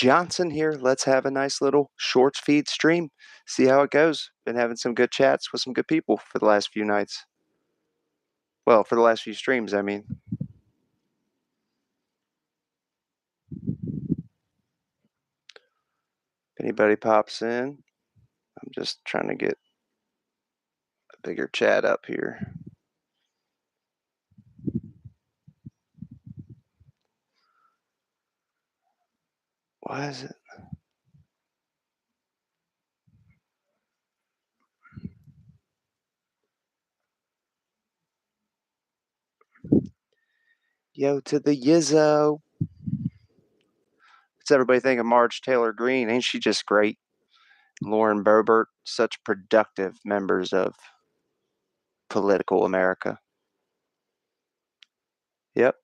Johnson here. Let's have a nice little shorts feed stream. See how it goes. Been having some good chats with some good people for the last few nights. Well, for the last few streams, I mean. If anybody pops in, I'm just trying to get a bigger chat up here. Why is it? Yo to the Yizzo. What's everybody think of Marge Taylor Greene? Ain't she just great? Lauren Boebert, such productive members of political America. Yep.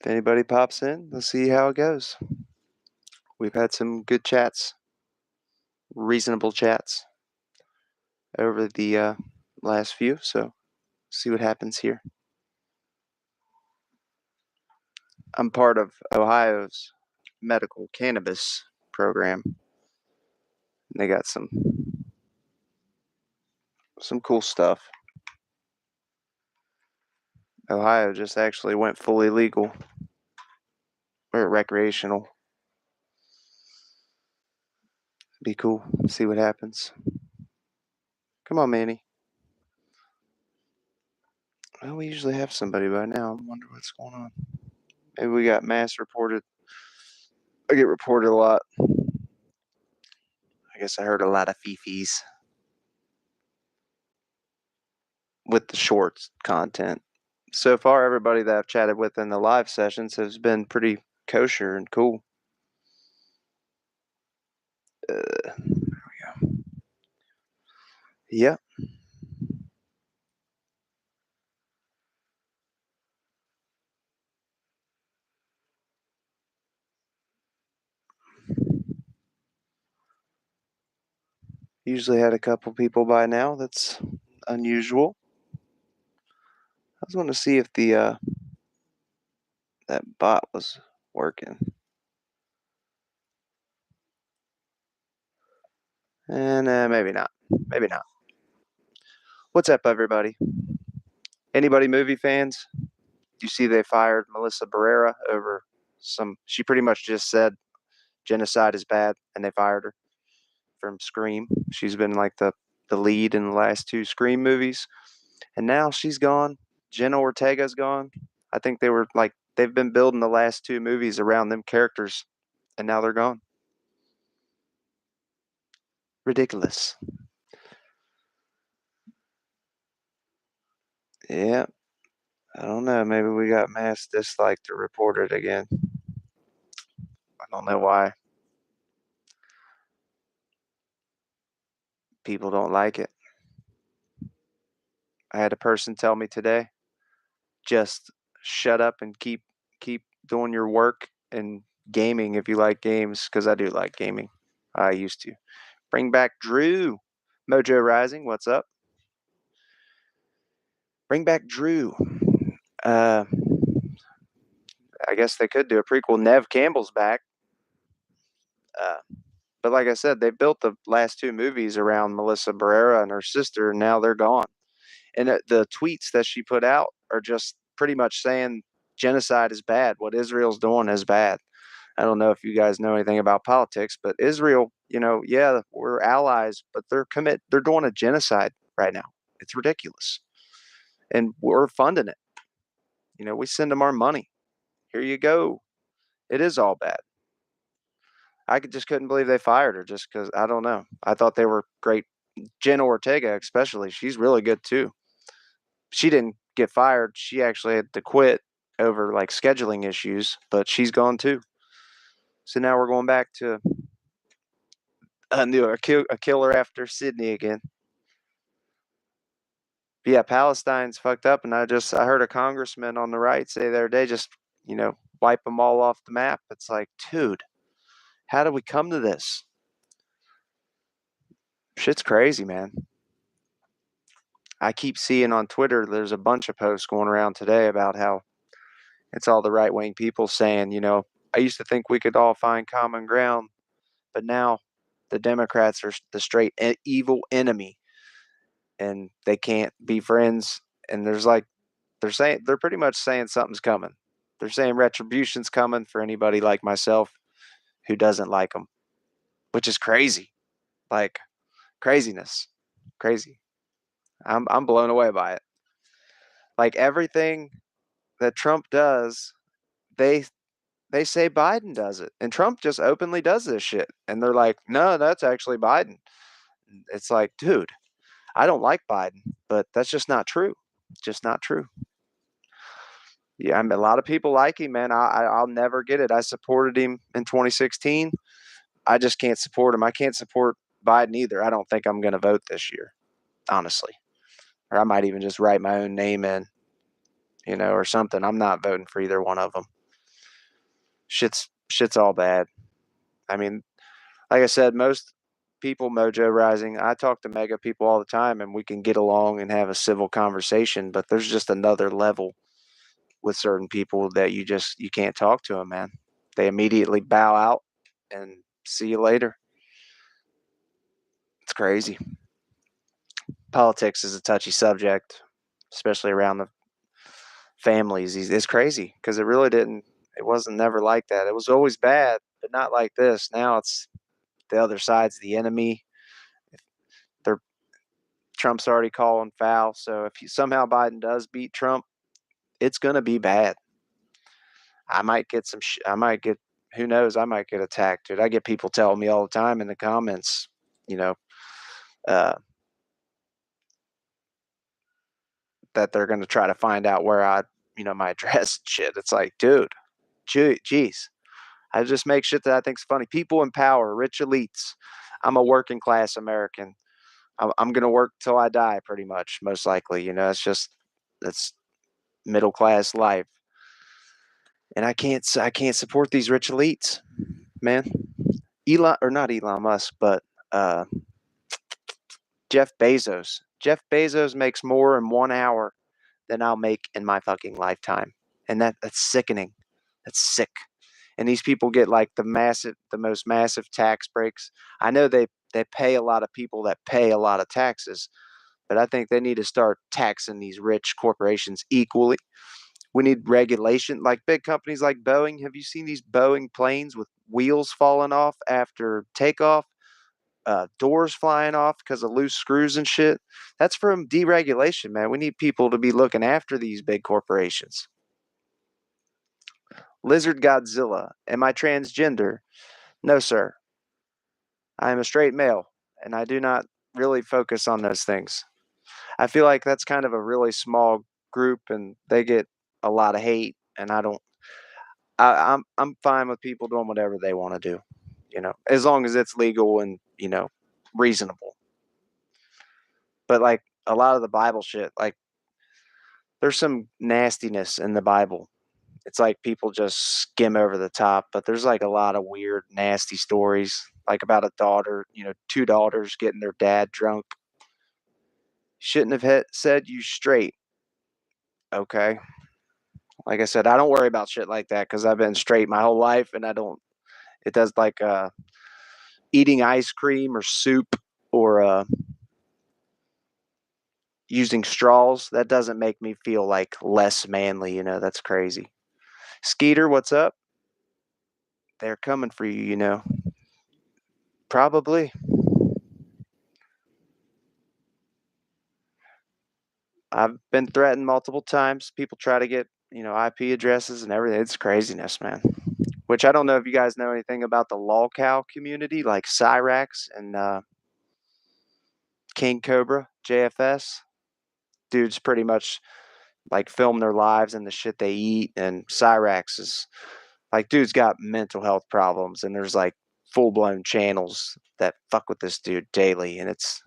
If anybody pops in, let's see how it goes. We've had some good chats, reasonable chats over the last few, so see what happens here. I'm part of Ohio's medical cannabis program. And they got some cool stuff. Ohio just actually went fully legal or recreational. Be cool. See what happens. Come on, Manny. Well, we usually have somebody by now. I wonder what's going on. Maybe we got mass reported. I get reported a lot. I guess I heard a lot of fifis with the shorts content. So far, everybody that I've chatted with in the live sessions has been pretty kosher and cool. There we go. Yep. Usually had a couple people by now. That's unusual. I was going to see if the that bot was working. And maybe not. Maybe not. What's up, everybody? Anybody movie fans? You see they fired Melissa Barrera over she pretty much just said genocide is bad, and they fired her from Scream. She's been like the lead in the last two Scream movies, and now she's gone. Jenna Ortega's gone. I think they've been building the last two movies around them characters, and now they're gone. Ridiculous. Yeah. I don't know. Maybe we got mass disliked or reported again. I don't know why. People don't like it. I had a person tell me today, just shut up and keep doing your work and gaming if you like games, because I do like gaming. I used to. Bring back Drew. Mojo Rising, what's up? Bring back Drew. I guess they could do a prequel. Nev Campbell's back. But like I said, they built the last two movies around Melissa Barrera and her sister, and now they're gone. And the tweets that she put out are just pretty much saying genocide is bad. What Israel's doing is bad. I don't know if you guys know anything about politics, but Israel, yeah, we're allies, but they're doing a genocide right now. It's ridiculous. And we're funding it. We send them our money. Here you go. It is all bad. I just couldn't believe they fired her just because, I don't know. I thought they were great. Jenna Ortega, especially, she's really good too. She didn't get fired. She actually had to quit over like scheduling issues, but she's gone too. So now we're going back to a killer after Sydney again. But yeah, Palestine's fucked up, and I heard a congressman on the right say the other day, just wipe them all off the map. It's like, dude, how did we come to this? Shit's crazy, man. I keep seeing on Twitter, there's a bunch of posts going around today about how it's all the right-wing people saying, I used to think we could all find common ground, but now the Democrats are the straight evil enemy, and they can't be friends. And there's like they're pretty much saying something's coming. They're saying retribution's coming for anybody like myself who doesn't like them, which is crazy. Like craziness, crazy. I'm blown away by it. Like everything that Trump does, they they say Biden does it, and Trump just openly does this shit. And they're like, no, that's actually Biden. It's like, dude, I don't like Biden, but that's just not true. Just not true. Yeah, I mean, a lot of people like him, man. I'll never get it. I supported him in 2016. I just can't support him. I can't support Biden either. I don't think I'm going to vote this year, honestly. Or I might even just write my own name in, or something. I'm not voting for either one of them. Shit's all bad. I mean, like I said, most people mojo rising. I talk to mega people all the time, and we can get along and have a civil conversation. But there's just another level with certain people that you can't talk to them, man. They immediately bow out and see you later. It's crazy. Politics is a touchy subject, especially around the families. It's crazy because it wasn't never like that. It was always bad, but not like this. Now it's the other side's the enemy. They're Trump's already calling foul. So if somehow Biden does beat Trump, it's gonna be bad. I might get I might get. Who knows? I might get attacked, dude. I get people telling me all the time in the comments, you know, uh, that they're gonna try to find out where my address and shit. It's like, dude, geez. I just make shit that I think's funny. People in power, rich elites. I'm a working class American. I'm gonna work till I die, pretty much, most likely. It's middle class life, and I can't support these rich elites, man. Elon or not Elon Musk, but uh, Jeff Bezos. Jeff Bezos makes more in 1 hour than I'll make in my fucking lifetime, and that's sickening. That's sick. And these people get like the most massive tax breaks. I know they pay a lot of people that pay a lot of taxes, but I think they need to start taxing these rich corporations equally. We need regulation, like big companies like Boeing. Have you seen these Boeing planes with wheels falling off after takeoff? Doors flying off because of loose screws and shit. That's from deregulation, man. We need people to be looking after these big corporations. Lizard Godzilla. Am I transgender? No, sir. I am a straight male, and I do not really focus on those things. I feel like that's kind of a really small group, and they get a lot of hate, and I don't. I'm fine with people doing whatever they want to do, as long as it's legal and reasonable. But like a lot of the Bible shit, like there's some nastiness in the Bible. It's like people just skim over the top, but there's like a lot of weird, nasty stories, like about a daughter, two daughters getting their dad drunk. Shouldn't have said you straight. Okay. Like I said, I don't worry about shit like that because I've been straight my whole life, and I don't. It does like eating ice cream or soup or using straws. That doesn't make me feel like less manly. That's crazy. Skeeter, what's up? They're coming for you. Probably. I've been threatened multiple times. People try to get, IP addresses and everything. It's craziness, man. Which I don't know if you guys know anything about the lolcow community, like Cyrax and King Cobra, JFS. Dudes pretty much like film their lives and the shit they eat. And Cyrax is like, dude's got mental health problems, and there's like full blown channels that fuck with this dude daily, and it's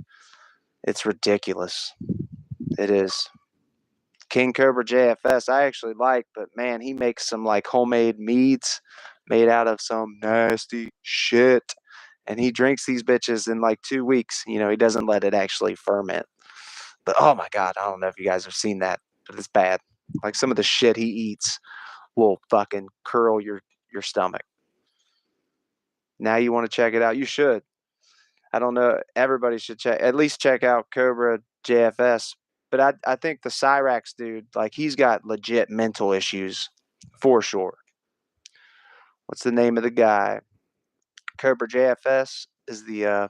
ridiculous. It is. King Cobra JFS, I actually like, but man, he makes some like homemade meads made out of some nasty shit. And he drinks these bitches in like 2 weeks. He doesn't let it actually ferment. But oh my God, I don't know if you guys have seen that, but it's bad. Like some of the shit he eats will fucking curl your stomach. Now you want to check it out. You should. I don't know. Everybody should at least check out Cobra JFS. But I think the Cyrax dude, like he's got legit mental issues for sure. What's the name of the guy? Cobra JFS is the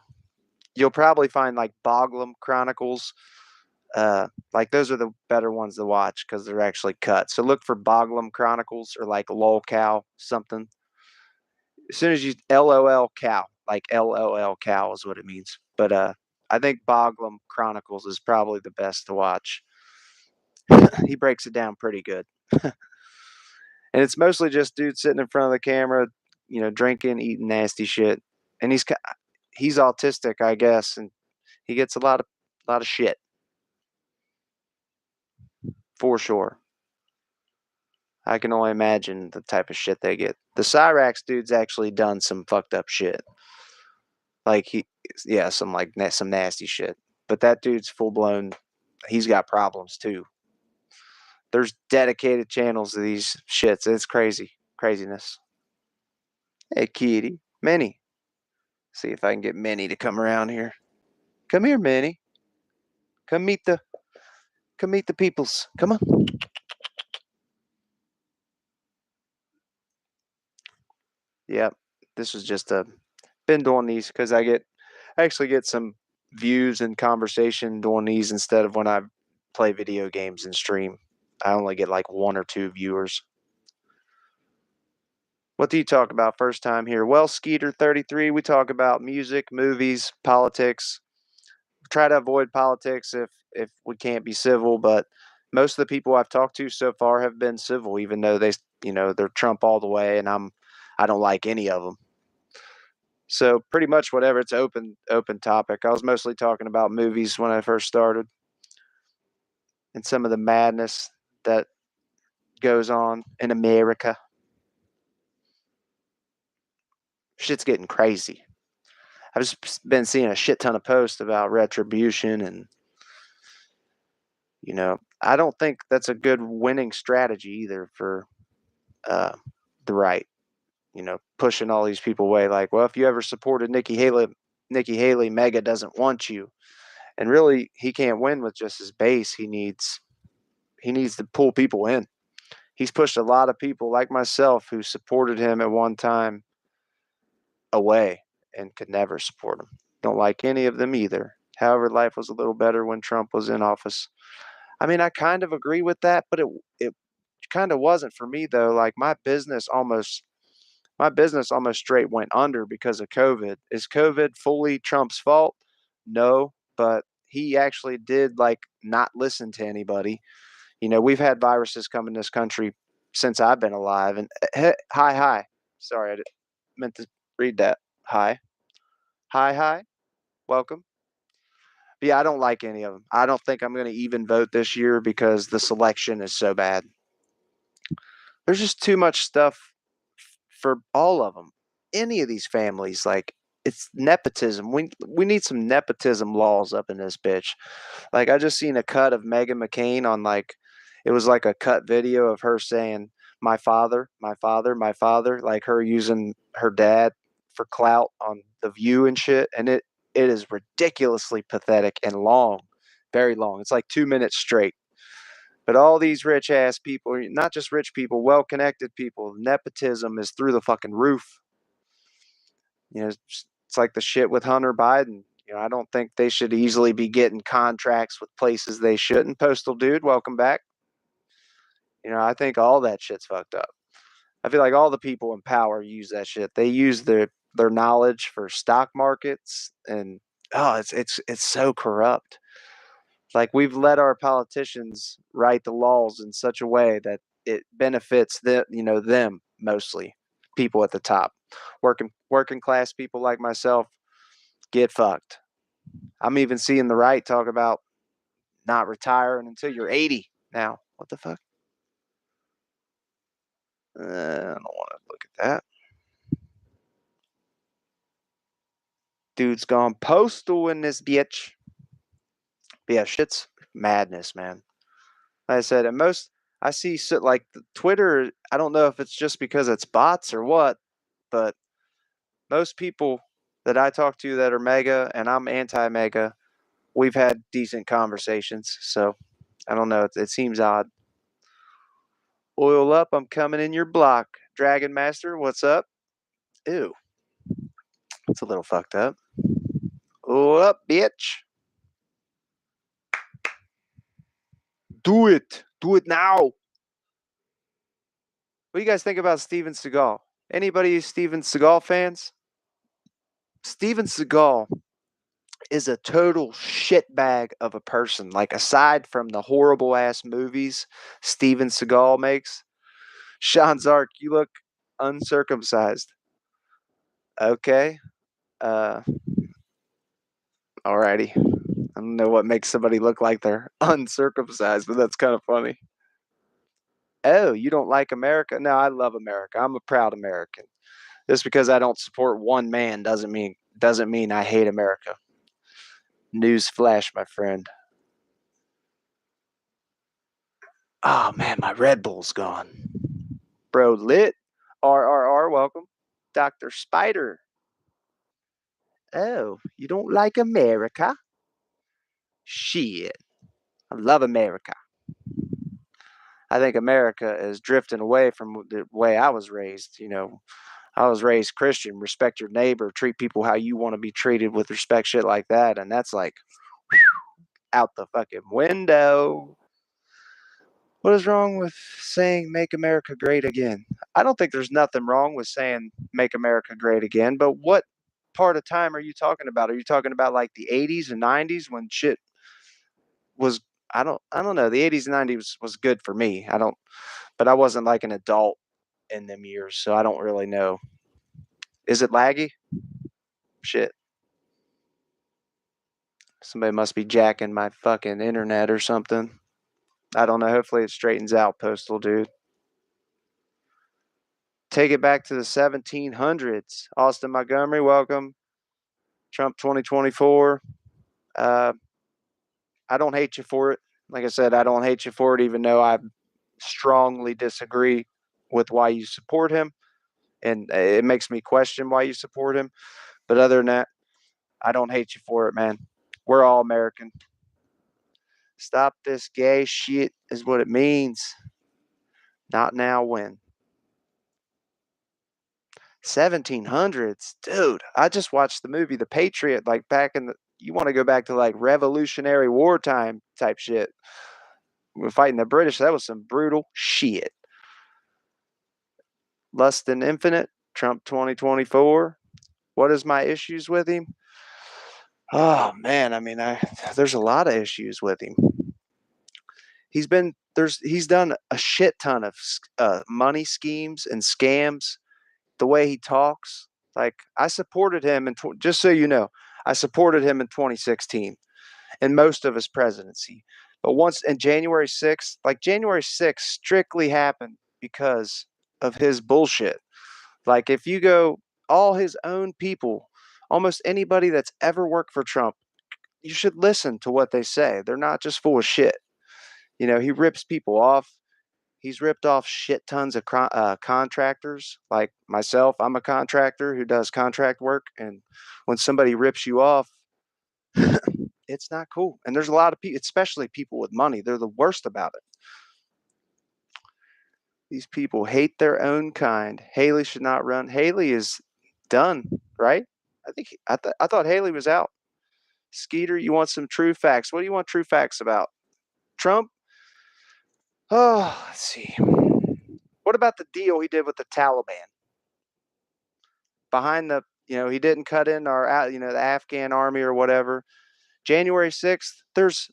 you'll probably find like Boglum Chronicles. Like those are the better ones to watch because they're actually cut. So look for Boglum Chronicles or like lol cow something. As soon as you LOL cow, like LOL cow is what it means. But I think Boglum Chronicles is probably the best to watch. He breaks it down pretty good. And it's mostly just dudes sitting in front of the camera, you know, drinking, eating nasty shit. And he's autistic, I guess, and he gets a lot of shit for sure. I can only imagine the type of shit they get. The Cyrax dude's actually done some fucked up shit. Like yeah, some nasty shit. But that dude's full blown. He's got problems too. There's dedicated channels to these shits. It's crazy, craziness. Hey, kitty, Minnie. See if I can get Minnie to come around here. Come here, Minnie. Come meet the peoples. Come on. Yep. This was just been doing these because I actually get some views and conversation doing these instead of when I play video games and stream. I only get like 1 or 2 viewers. What do you talk about first time here? Well, Skeeter33, we talk about music, movies, politics. Try to avoid politics if we can't be civil, but most of the people I've talked to so far have been civil, even though they're Trump all the way, and I don't like any of them. So pretty much whatever, it's open topic. I was mostly talking about movies when I first started, and some of the madness that goes on in America. Shit's getting crazy. I've just been seeing a shit ton of posts about retribution, and I don't think that's a good winning strategy either for uh, the right. Pushing all these people away. Like, well, if you ever supported Nikki Haley, Mega doesn't want you, and really, he can't win with just his base. He needs to pull people in. He's pushed a lot of people like myself who supported him at one time away and could never support him. Don't like any of them either. However, life was a little better when Trump was in office. I mean, I kind of agree with that, but it kind of wasn't for me though. Like my business almost straight went under because of COVID. Is COVID fully Trump's fault? No, but he actually did like not listen to anybody. We've had viruses come in this country since I've been alive. And hi. Sorry, I meant to read that. Hi. Welcome. But yeah, I don't like any of them. I don't think I'm going to even vote this year because the selection is so bad. There's just too much stuff for all of them. Any of these families, like it's nepotism. We need some nepotism laws up in this bitch. Like I just seen a cut of Meghan McCain on like it was like a cut video of her saying my father, my father, my father, like her using her dad for clout on The View and shit, and it is ridiculously pathetic and long, very long. It's like 2 minutes straight. But all these rich ass people, not just rich people, well connected people, nepotism is through the fucking roof. It's like the shit with Hunter Biden. I don't think they should easily be getting contracts with places they shouldn't. Postal dude, welcome back. I think all that shit's fucked up. I feel like all the people in power use that shit. They use their knowledge for stock markets, and it's so corrupt. Like we've let our politicians write the laws in such a way that it benefits them mostly, people at the top. Working class people like myself get fucked. I'm even seeing the right talk about not retiring until you're 80 now. What the fuck? I don't want to look at that. Dude's gone postal in this bitch. But yeah, shit's madness, man. Like I said, and I see like Twitter. I don't know if it's just because it's bots or what, but most people that I talk to that are mega and I'm anti-mega, we've had decent conversations. So I don't know. It seems odd. Oil up. I'm coming in your block. Dragon Master, what's up? Ew, it's a little fucked up. Oil up, bitch. Do it. Do it now. What do you guys think about Steven Seagal? Anybody Steven Seagal fans? Steven Seagal is a total shitbag of a person. Like, aside from the horrible ass movies Steven Seagal makes, Sean Zark, you look uncircumcised. Okay. Uh, alrighty. I don't know what makes somebody look like they're uncircumcised, but that's kind of funny. Oh, you don't like America? No, I love America. I'm a proud American. Just because I don't support one man doesn't mean I hate America. News flash, my friend. Oh man, my Red Bull's gone. Bro lit. RRR, welcome. Dr. Spider. Oh, you don't like America? Shit. I love America. I think America is drifting away from the way I was raised. I was raised Christian, respect your neighbor, treat people how you want to be treated with respect, shit like that. And that's like out the fucking window. What is wrong with saying make America great again? I don't think there's nothing wrong with saying make America great again, but what part of time are you talking about? Are you talking about like the 80s and 90s when shit was I don't know. The 80s and 90s was good for me. But I wasn't like an adult in them years, so I don't really know. Is it laggy? Shit. Somebody must be jacking my fucking internet or something. I don't know. Hopefully it straightens out, Postal dude. Take it back to the 1700s. Austin Montgomery, welcome. Trump 2024. Uh, I don't hate you for it. Like I said, I don't hate you for it, even though I strongly disagree with why you support him. And it makes me question why you support him. But other than that, I don't hate you for it, man. We're all American. Stop this gay shit is what it means. Not now, when? 1700s, dude. I just watched the movie The Patriot, like back in the. You want to go back to like Revolutionary War time type shit. We're fighting the British. That was some brutal shit. Lust and Infinite, Trump 2024. What is my issues with him? Oh man, I mean, there's a lot of issues with him. He's done a shit ton of money schemes and scams. The way he talks, like I supported him, and just so you know, I supported him in 2016 in most of his presidency. But once in January 6th, like January 6th strictly happened because of his bullshit. Like if you go, all his own people, almost anybody that's ever worked for Trump, you should listen to what they say. They're not just full of shit. He rips people off. He's ripped off shit tons of contractors like myself. I'm a contractor who does contract work. And when somebody rips you off, it's not cool. And there's a lot of people, especially people with money, they're the worst about it. These people hate their own kind. Haley should not run. Haley is done, right? I thought Haley was out. Skeeter, you want some true facts? What do you want true facts about? Trump? Oh, let's see. What about the deal he did with the Taliban? Behind he didn't cut in the Afghan army or whatever. January 6th, there's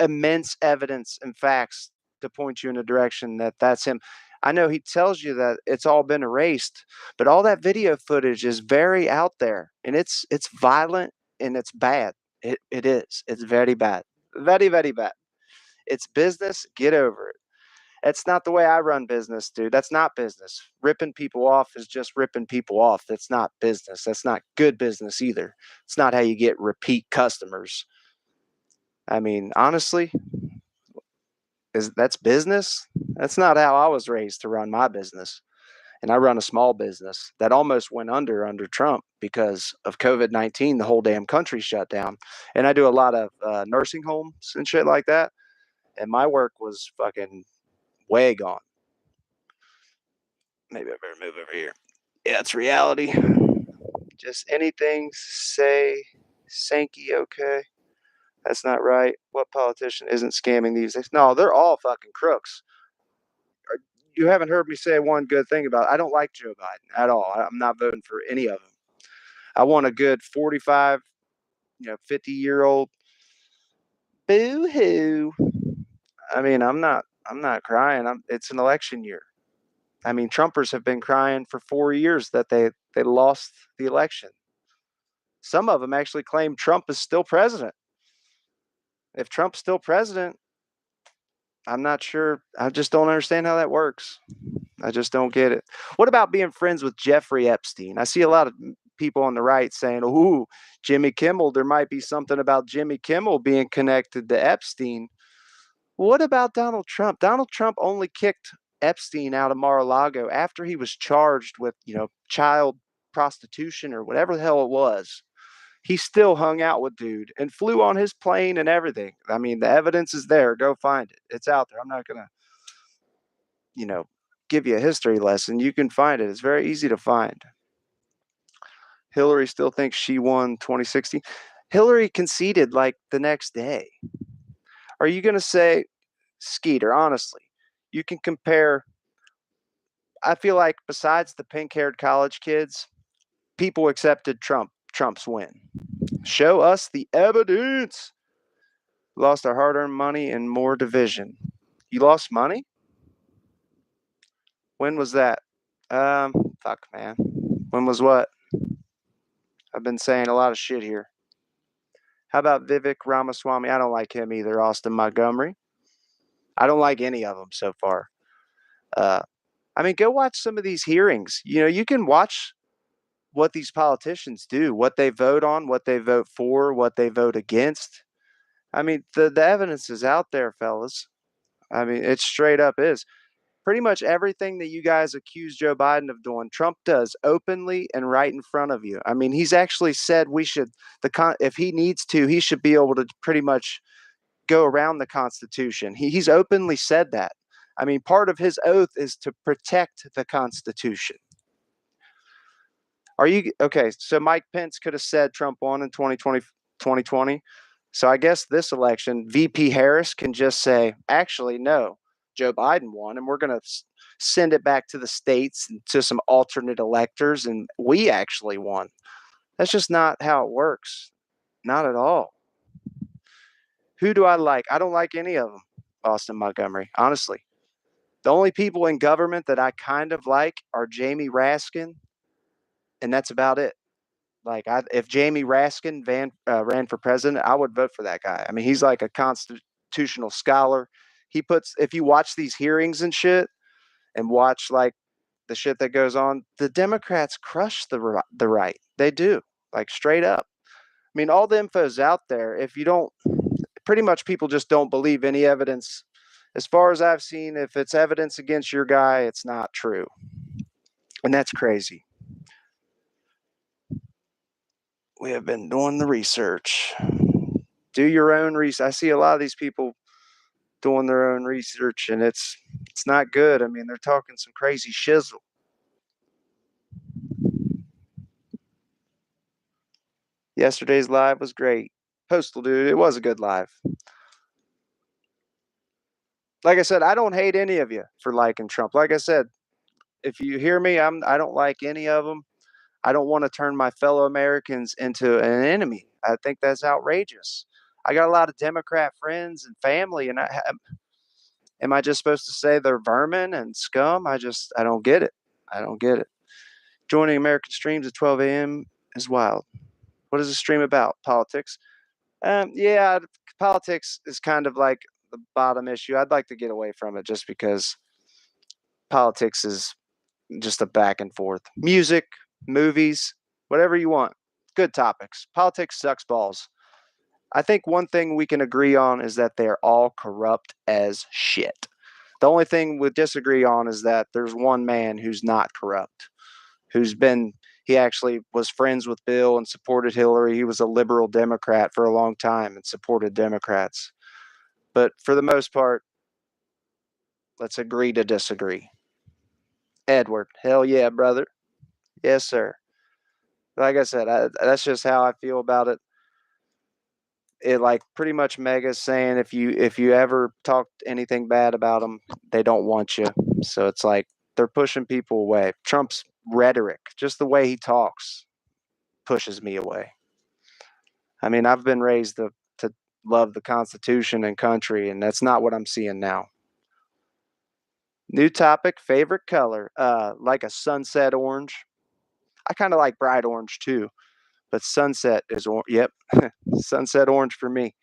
immense evidence and facts to point you in a direction that that's him. I know he tells you that it's all been erased, but all that video footage is very out there, and it's violent and it's bad. It is. It's very bad. Very, very bad. It's business. Get over it. It's not the way I run business, dude. That's not business. Ripping people off is just ripping people off. That's not business. That's not good business either. It's not how you get repeat customers. I mean, honestly, That's business? That's not how I was raised to run my business. And I run a small business that almost went under Trump because of COVID-19. The whole damn country shut down. And I do a lot of nursing homes and shit like that. And my work was fucking way gone. Maybe I better move over here. Yeah, it's reality. Just anything say Sankey, okay? That's not right. What politician isn't scamming these days? No, they're all fucking crooks. You haven't heard me say one good thing about it. I don't like Joe Biden at all. I'm not voting for any of them. I want a good 45, 50-year-old. Boo hoo. I mean, I'm not crying. It's an election year. I mean, Trumpers have been crying for 4 years that they lost the election. Some of them actually claim Trump is still president. If Trump's still president, I'm not sure. I just don't understand how that works. I just don't get it. What about being friends with Jeffrey Epstein? I see a lot of people on the right saying, "Ooh, Jimmy Kimmel, there might be something about Jimmy Kimmel being connected to Epstein." What about Donald Trump? Donald Trump only kicked Epstein out of Mar-a-Lago after he was charged with, child prostitution or whatever the hell it was. He still hung out with dude and flew on his plane and everything. I mean, the evidence is there. Go find it. It's out there. I'm not going to, give you a history lesson. You can find it. It's very easy to find. Hillary still thinks she won 2016. Hillary conceded like the next day. Are you going to say, Skeeter, honestly, you can compare? I feel like besides the pink-haired college kids, people accepted Trump's win. Show us the evidence. Lost our hard-earned money and more division. You lost money? When was that? Fuck, man. When was what? I've been saying a lot of shit here. How about Vivek Ramaswamy? I don't like him either. Austin Montgomery. I don't like any of them so far. I mean, go watch some of these hearings. You can watch what these politicians do, what they vote on, what they vote for, what they vote against. I mean, the evidence is out there, fellas. I mean, it straight up is. Pretty much everything that you guys accuse Joe Biden of doing, Trump does openly and right in front of you. I mean, he's actually said we should, if he needs to, he should be able to pretty much go around the Constitution. He's openly said that. I mean, part of his oath is to protect the Constitution. Are you okay? So Mike Pence could have said Trump won in 2020. So I guess this election, VP Harris can just say, actually, no, Joe Biden won, and we're going to send it back to the states and to some alternate electors, and we actually won. That's just not how it works. Not at all. Who do I like? I don't like any of them, Austin Montgomery, honestly. The only people in government that I kind of like are Jamie Raskin, and that's about it. Like, if Jamie Raskin ran for president, I would vote for that guy. I mean, he's like a constitutional scholar. If you watch these hearings and shit, and watch like the shit that goes on, the Democrats crush the right. They do, like straight up. I mean, all the info's out there. If you don't, pretty much people just don't believe any evidence. As far as I've seen, if it's evidence against your guy, it's not true. And that's crazy. We have been doing the research. Do your own research. I see a lot of these people doing their own research, and it's not good. I mean, they're talking some crazy shizzle. Yesterday's live was great. Postal dude, it was a good live. Like I said, I don't hate any of you for liking Trump. Like I said, if you hear me, I don't like any of them. I don't want to turn my fellow Americans into an enemy. I think that's outrageous. I got a lot of Democrat friends and family, and am I just supposed to say they're vermin and scum? I don't get it. I don't get it. Joining American streams at 12 a.m. is wild. What is the stream about? Politics? Yeah, politics is kind of like the bottom issue. I'd like to get away from it just because politics is just a back and forth. Music, movies, whatever you want. Good topics. Politics sucks balls. I think one thing we can agree on is that they're all corrupt as shit. The only thing we disagree on is that there's one man who's not corrupt, he actually was friends with Bill and supported Hillary. He was a liberal Democrat for a long time and supported Democrats. But for the most part, let's agree to disagree. Edward, hell yeah, brother. Yes, sir. Like I said, that's just how I feel about it. It like pretty much Mega's saying if you ever talk anything bad about them, they don't want you. So it's like they're pushing people away. Trump's rhetoric, just the way he talks, pushes me away. I mean, I've been raised to love the Constitution and country, and that's not what I'm seeing now. New topic, favorite color. Like a sunset orange. I kind of like bright orange too, but sunset is yep, sunset orange for me.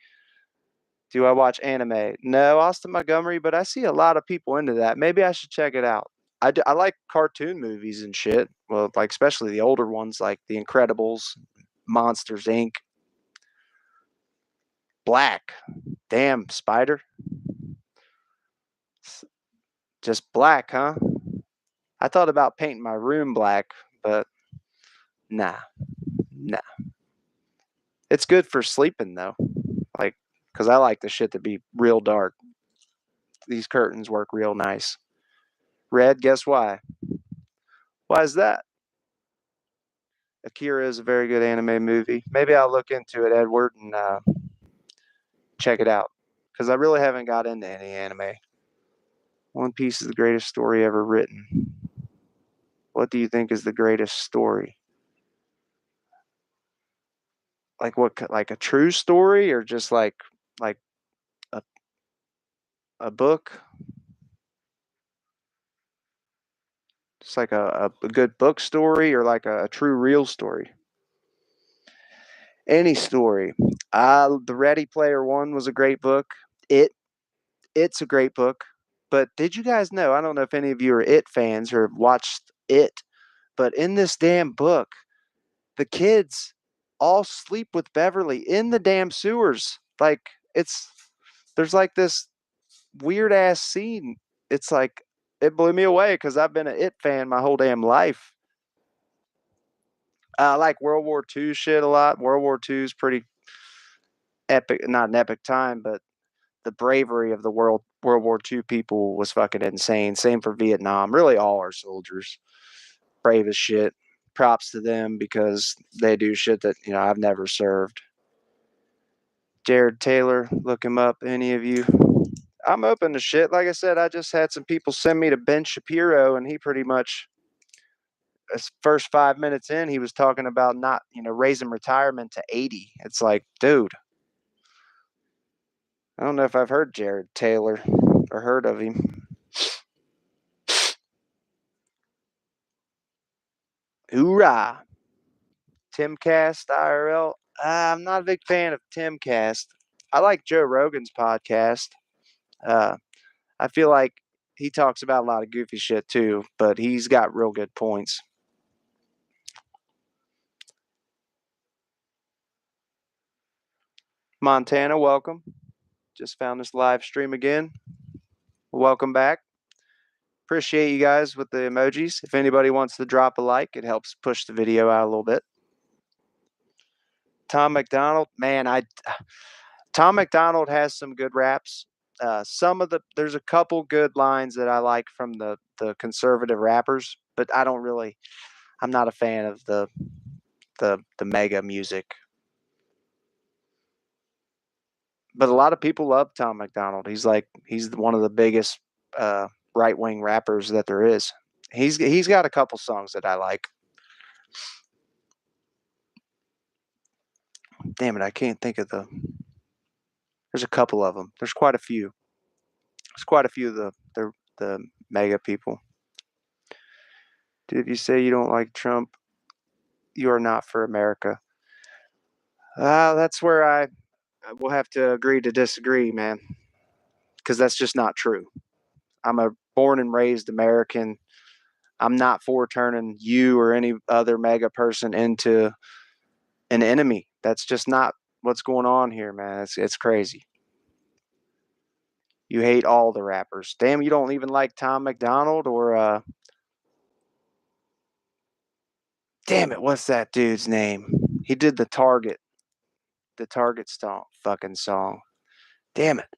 Do I watch anime? No, Austin Montgomery, but I see a lot of people into that. Maybe I should check it out. I like cartoon movies and shit. Well, like especially the older ones, like The Incredibles, Monsters Inc. Black. Damn, Spider. Just black, huh? I thought about painting my room black, but nah, nah. It's good for sleeping though, like, cause I like the shit to be real dark. These curtains work real nice. Red, guess why? Why is that? Akira is a very good anime movie. Maybe I'll look into it, Edward, and check it out. Because I really haven't got into any anime. One Piece is the greatest story ever written. What do you think is the greatest story? Like what? Like a true story, or just like a a book? Just like a good book story, or like a true real story? Any story. The Ready Player One was a great book. It it's a great book. But did you guys know? I don't know if any of you are It fans or have watched It, but in this damn book, the kids all sleep with Beverly in the damn sewers. Like it's there's like this weird ass scene. It's like it blew me away because I've been an It fan my whole damn life. I like World War II shit a lot. World War II is pretty epic, not an epic time, but the bravery of the World War II people was fucking insane. Same for Vietnam. Really, all our soldiers brave as shit. Props to them because they do shit that I've never served. Jared Taylor, look him up. Any of you? I'm open to shit. Like I said, I just had some people send me to Ben Shapiro, and he pretty much, his first 5 minutes in, he was talking about not, raising retirement to 80. It's like, dude, I don't know if I've heard Jared Taylor or heard of him. Hoorah! Timcast IRL. I'm not a big fan of Timcast. I like Joe Rogan's podcast. Uh, I feel like he talks about a lot of goofy shit too, but he's got real good points. Montana, welcome. Just found this live stream again. Welcome back. Appreciate you guys with the emojis. If anybody wants to drop a like, it helps push the video out a little bit. Tom McDonald, man, Tom McDonald has some good raps. There's a couple good lines that I like from the conservative rappers, but I'm not a fan of the mega music. But a lot of people love Tom McDonald. He's one of the biggest right wing rappers that there is. He's got a couple songs that I like. Damn it, I can't think of There's a couple of them. There's quite a few. There's quite a few of the mega people. If you say you don't like Trump, you are not for America. That's where I will have to agree to disagree, man, because that's just not true. I'm a born and raised American. I'm not for turning you or any other mega person into an enemy. That's just not what's going on here, man? It's crazy. You hate all the rappers. Damn, you don't even like Tom McDonald or damn it, what's that dude's name? He did the Target song fucking song. Damn it.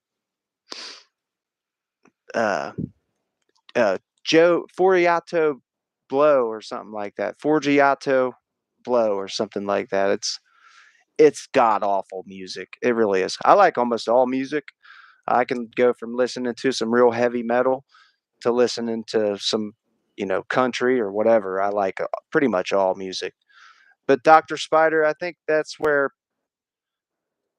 Uh Joe Forgiato Blow or something like that. Forgiato Blow or something like that. It's god awful music. It really is. I like almost all music. I can go from listening to some real heavy metal to listening to some, country or whatever. I like pretty much all music. But Dr. Spider, I think that's where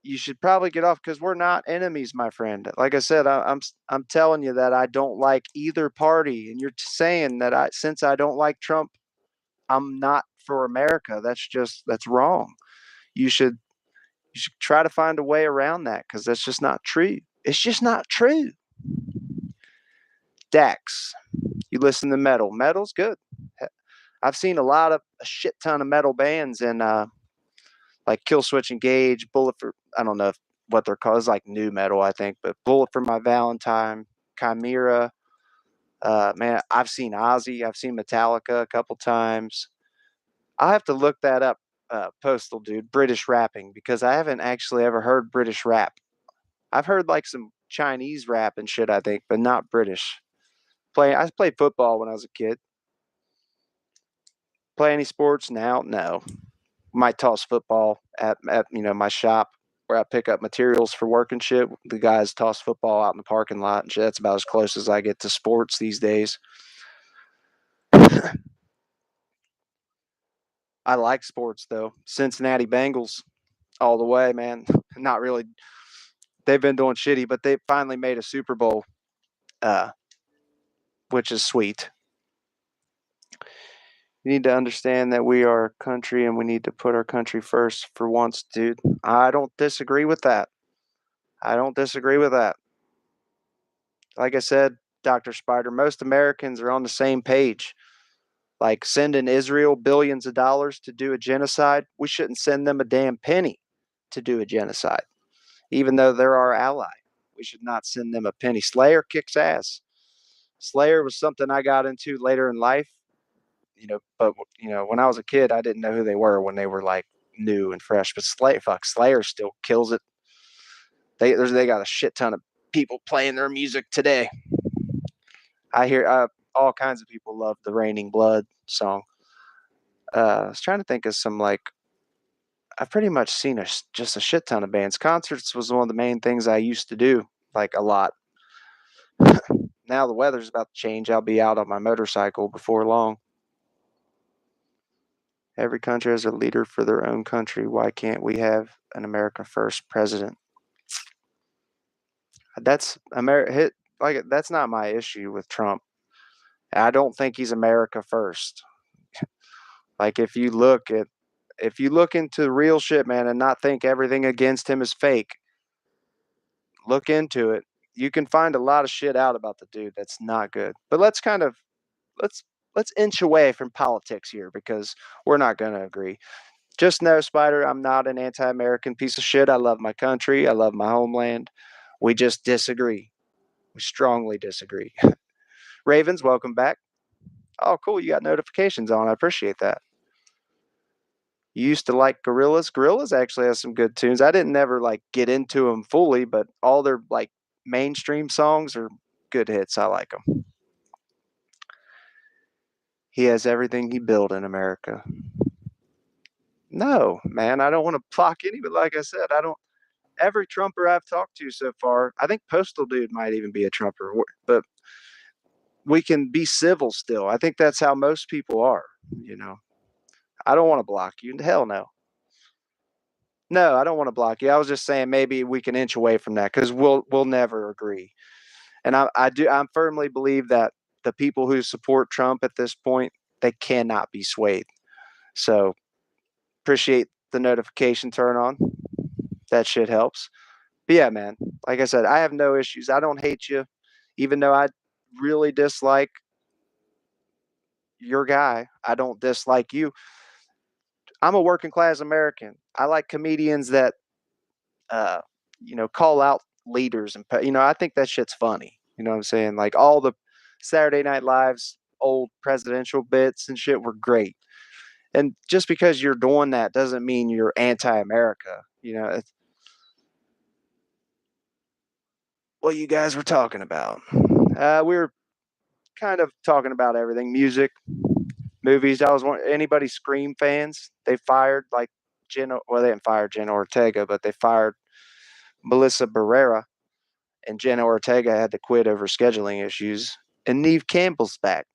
you should probably get off because we're not enemies, my friend. Like I said, I'm telling you that I don't like either party, and you're saying that since I don't like Trump, I'm not for America. That's wrong. You should you should try to find a way around that because that's just not true. It's just not true. Dax, you listen to metal. Metal's good. I've seen a shit ton of metal bands in like Killswitch Engage, Bullet for I don't know what they're called. It's like new metal, I think, but Bullet for My Valentine, Chimera. Man, I've seen Ozzy, I've seen Metallica a couple times. I'll have to look that up, Postal Dude, British rapping, because I haven't actually ever heard British rap. I've heard like some Chinese rap and shit, I think, but not British. I played football when I was a kid. Play any sports now? No. Might toss football at my shop where I pick up materials for work and shit. The guys toss football out in the parking lot and shit. That's about as close as I get to sports these days. I like sports though. Cincinnati Bengals all the way, man. Not really. They've been doing shitty, but they finally made a Super Bowl, uh, which is sweet. You need to understand that we are a country and we need to put our country first for once, dude. I don't disagree with that. I don't disagree with that. Like I said, Dr. Spider, most Americans are on the same page. Like sending Israel billions of dollars to do a genocide, we shouldn't send them a damn penny to do a genocide, even though they're our ally. We should not send them a penny. Slayer kicks ass. Slayer was something I got into later in life, but when I was a kid, I didn't know who they were when they were like new and fresh. But Slayer still kills it. They got a shit ton of people playing their music today. I hear all kinds of people love the Raining Blood song. I was trying to think of some like I've pretty much seen just a shit ton of bands. Concerts was one of the main things I used to do like a lot. Now the weather's about to change. I'll be out on my motorcycle before long. Every country has a leader for their own country. Why can't we have an America First president? That's America. Like that's not my issue with Trump. I don't think he's America First. Like if you look into real shit, man, and not think everything against him is fake, look into it. You can find a lot of shit out about the dude that's not good. But let's let's inch away from politics here because we're not going to agree. Just know, Spider, I'm not an anti-American piece of shit. I love my country. I love my homeland. We just disagree. We strongly disagree. Ravens, welcome back. Oh, cool. You got notifications on. I appreciate that. You used to like Gorillaz. Gorillaz actually has some good tunes. I didn't never like get into them fully, but all their like mainstream songs are good hits. I like them. He has everything he built in America. No, man, I don't want to block any, but like I said, I don't. Every Trumper I've talked to so far, I think Postal Dude might even be a Trumper, but we can be civil still. I think that's how most people are. You know, I don't want to block you. Hell no. No, I don't want to block you. I was just saying maybe we can inch away from that because we'll never agree. And I firmly believe that the people who support Trump at this point they cannot be swayed. So appreciate the notification turn on. That shit helps. But yeah, man, like I said, I have no issues. I don't hate you, even though I really dislike your guy. I don't dislike you. I'm a working class American. I like comedians that uh, call out leaders and I think that shit's funny. You know what I'm saying? Like all the Saturday Night Live's old presidential bits and shit were great. And just because you're doing that doesn't mean you're anti-America. It's what you guys were talking about. We were kind of talking about everything: music, movies. Anybody Scream fans? They fired like Jenna. Well, they didn't fire Jenna Ortega, but they fired Melissa Barrera, and Jenna Ortega had to quit over scheduling issues. And Neve Campbell's back,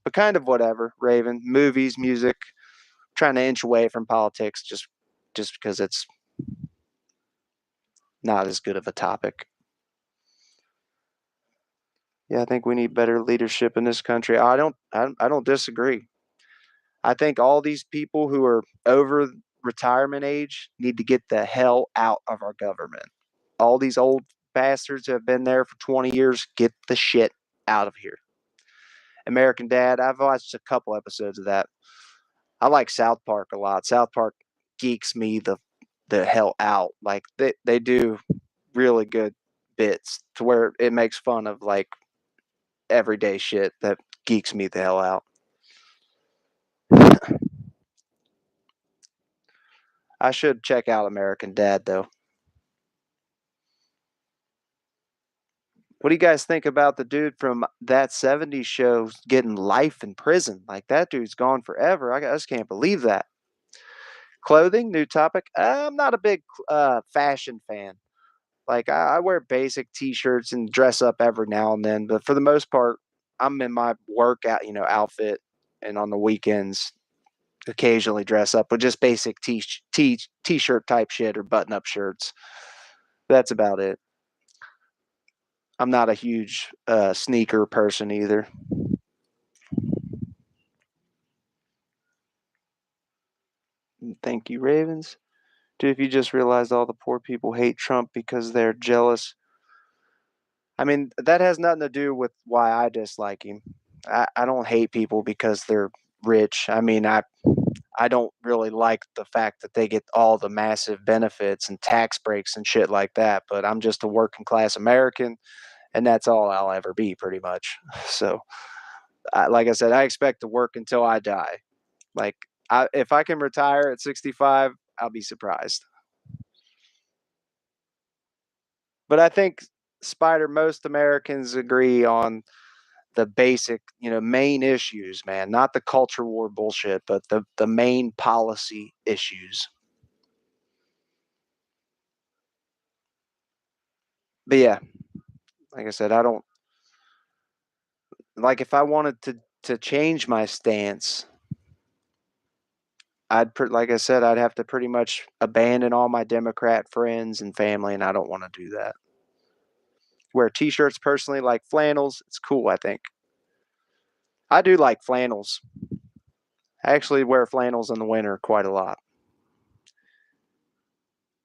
but kind of whatever. Raven, movies, music, trying to inch away from politics just because it's not as good of a topic. Yeah, I think we need better leadership in this country. I don't disagree. I think all these people who are over retirement age need to get the hell out of our government. All these old bastards who have been there for 20 years, get the shit out of here. American Dad, I've watched a couple episodes of that. I like South Park a lot. South Park geeks me the hell out. Like they do really good bits to where it makes fun of like everyday shit that geeks me the hell out. I should check out American Dad though. What do you guys think about the dude from that 70s show getting life in prison? Like that dude's gone forever. I just can't believe that. Clothing, new topic. I'm not a big fashion fan. Like I wear basic t-shirts and dress up every now and then, but for the most part, I'm in my workout, outfit, and on the weekends, occasionally dress up with just basic t-shirt type shit or button-up shirts. That's about it. I'm not a huge sneaker person either. Thank you, Ravens. Dude, if you just realized all the poor people hate Trump because they're jealous. I mean, that has nothing to do with why I dislike him. I don't hate people because they're rich. I mean, I don't really like the fact that they get all the massive benefits and tax breaks and shit like that, but I'm just a working class American, and that's all I'll ever be pretty much. So, like I said, I expect to work until I die. Like, if I can retire at 65, I'll be surprised. But I think Spider, most Americans agree on the basic, main issues, man, not the culture war bullshit, but the main policy issues. But yeah, like I said, I don't like if I wanted to change my stance, like I said, I'd have to pretty much abandon all my Democrat friends and family, and I don't want to do that. Wear t-shirts personally, like flannels. It's cool, I think. I do like flannels. I actually wear flannels in the winter quite a lot.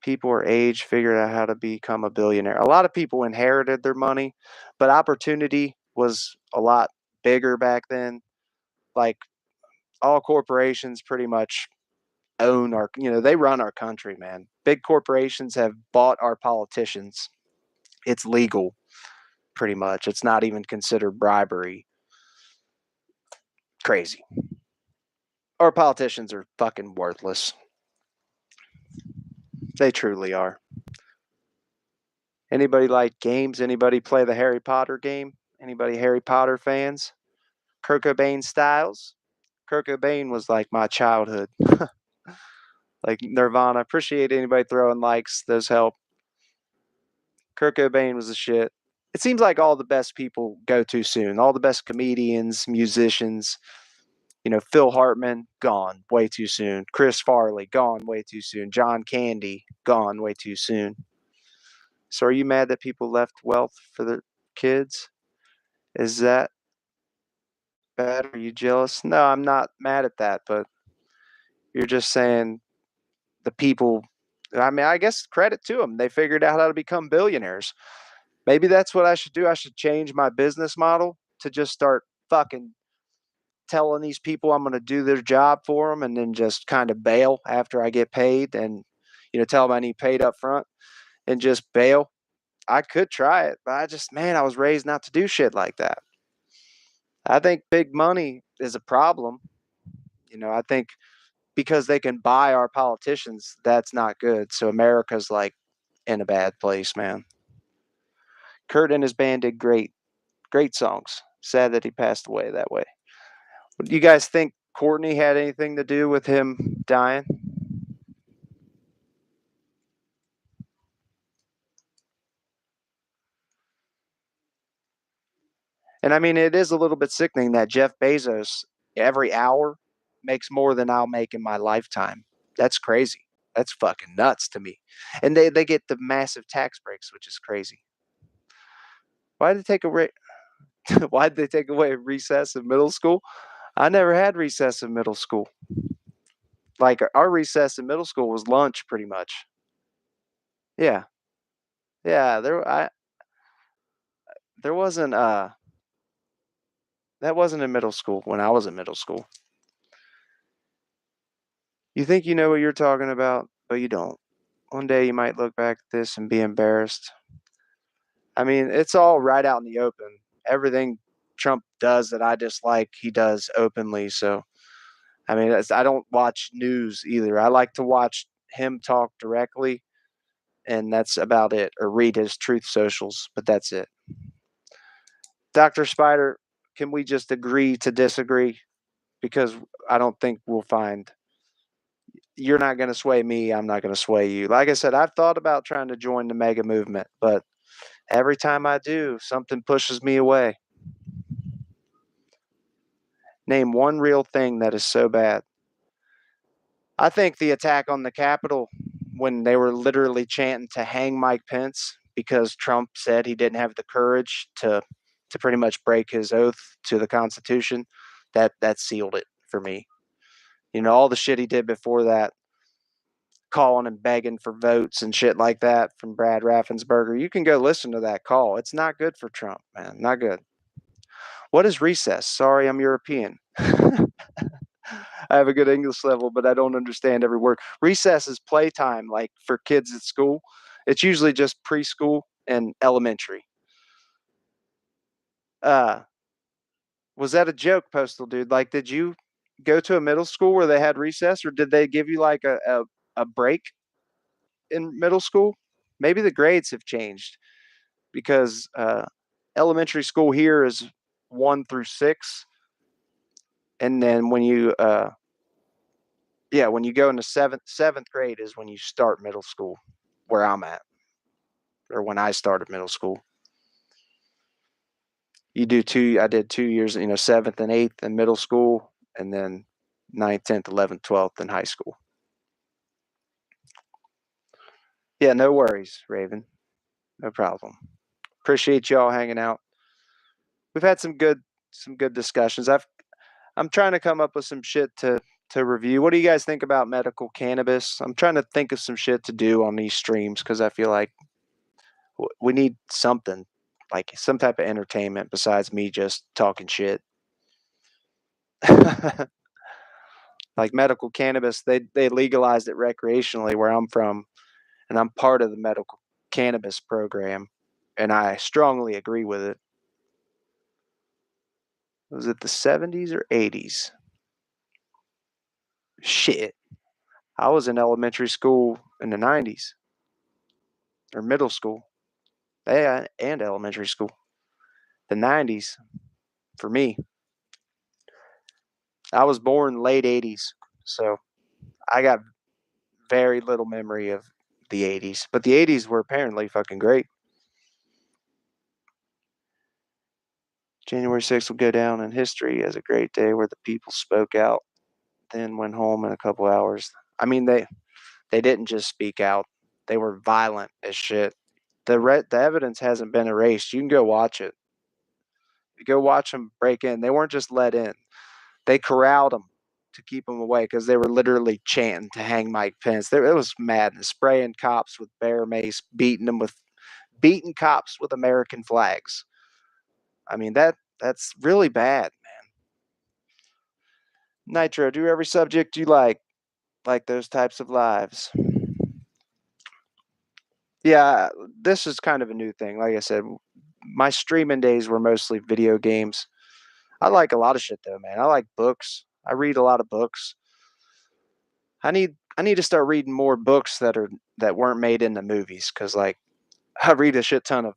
People our age figured out how to become a billionaire. A lot of people inherited their money, but opportunity was a lot bigger back then. Like all corporations pretty much own they run our country, man. Big corporations have bought our politicians. It's legal, pretty much. It's not even considered bribery. Crazy. Our politicians are fucking worthless. They truly are. Anybody like games? Anybody play the Harry Potter game? Anybody Harry Potter fans? Kurt Cobain styles? Kurt Cobain was like my childhood. Like Nirvana. Appreciate anybody throwing likes. Those help. Kurt Cobain was the shit. It seems like all the best people go too soon. All the best comedians, musicians, Phil Hartman, gone way too soon. Chris Farley, gone way too soon. John Candy, gone way too soon. So are you mad that people left wealth for their kids? Is that bad? Are you jealous? No, I'm not mad at that, but you're just saying the people. I mean, I guess credit to them. They figured out how to become billionaires. Maybe that's what I should do. I should change my business model to just start fucking telling these people I'm going to do their job for them and then just kind of bail after I get paid. And, tell them I need paid up front and just bail. I could try it, but man, I was raised not to do shit like that. I think big money is a problem. I think because they can buy our politicians, that's not good. So America's like in a bad place, man. Kurt and his band did great, great songs. Sad that he passed away that way. Do you guys think Courtney had anything to do with him dying? And I mean, it is a little bit sickening that Jeff Bezos every hour makes more than I'll make in my lifetime. That's crazy. That's fucking nuts to me. And they get the massive tax breaks, which is crazy. Why did they take away? Why did they take away recess in middle school? I never had recess in middle school. Like our recess in middle school was lunch, pretty much. Yeah, yeah. There wasn't that wasn't in middle school when I was in middle school. You think you know what you're talking about, but you don't. One day you might look back at this and be embarrassed. I mean, it's all right out in the open. Everything Trump does that I dislike, he does openly. So, I mean, I don't watch news either. I like to watch him talk directly, and that's about it, or read his truth socials, but that's it. Dr. Spider, can we just agree to disagree? Because I don't think we'll find you're not going to sway me. I'm not going to sway you. Like I said, I've thought about trying to join the mega movement, but every time I do, something pushes me away. Name one real thing that is so bad. I think the attack on the Capitol when they were literally chanting to hang Mike Pence because Trump said he didn't have the courage to pretty much break his oath to the Constitution, that sealed it for me. All the shit he did before that, calling and begging for votes and shit like that from Brad Raffensperger. You can go listen to that call. It's not good for Trump, man. Not good. What is recess? Sorry, I'm European. I have a good English level, but I don't understand every word. Recess is playtime, like for kids at school. It's usually just preschool and elementary. Uh, was that a joke, Postal Dude? Like, did you go to a middle school where they had recess, or did they give you like a break in middle school? Maybe the grades have changed because elementary school here is 1 through 6, and then when you go into seventh grade is when you start middle school, where I'm at, or when I started middle school. You do two. I did 2 years, seventh and eighth in middle school, and then ninth, 10th, 11th, 12th in high school. Yeah, no worries, Raven. No problem. Appreciate y'all hanging out. We've had some good discussions. I'm trying to come up with some shit to review. What do you guys think about medical cannabis? I'm trying to think of some shit to do on these streams because I feel like we need something, like some type of entertainment besides me just talking shit. Like medical cannabis, they legalized it recreationally where I'm from, and I'm part of the medical cannabis program, and I strongly agree with it. Was it the 70s or 80s? Shit. I was in elementary school in the 90s or middle school. Yeah, and elementary school. The 90s for me. I was born late 80s, so I got very little memory of the 80s. But the 80s were apparently fucking great. January 6th will go down in history as a great day where the people spoke out, then went home in a couple hours. I mean, they didn't just speak out; they were violent as shit. The evidence hasn't been erased. You can go watch it. Go watch them break in. They weren't just let in; they corralled them to keep them away because they were literally chanting to hang Mike Pence. It was madness, spraying cops with bear mace, beating cops with American flags. I mean that's really bad. Nitro, do every subject you like those types of lives. Yeah, this is kind of a new thing. Like I said, my streaming days were mostly video games. I like a lot of shit though, man. I like books. I read a lot of books. I need to start reading more books that weren't made into movies because like I read a shit ton of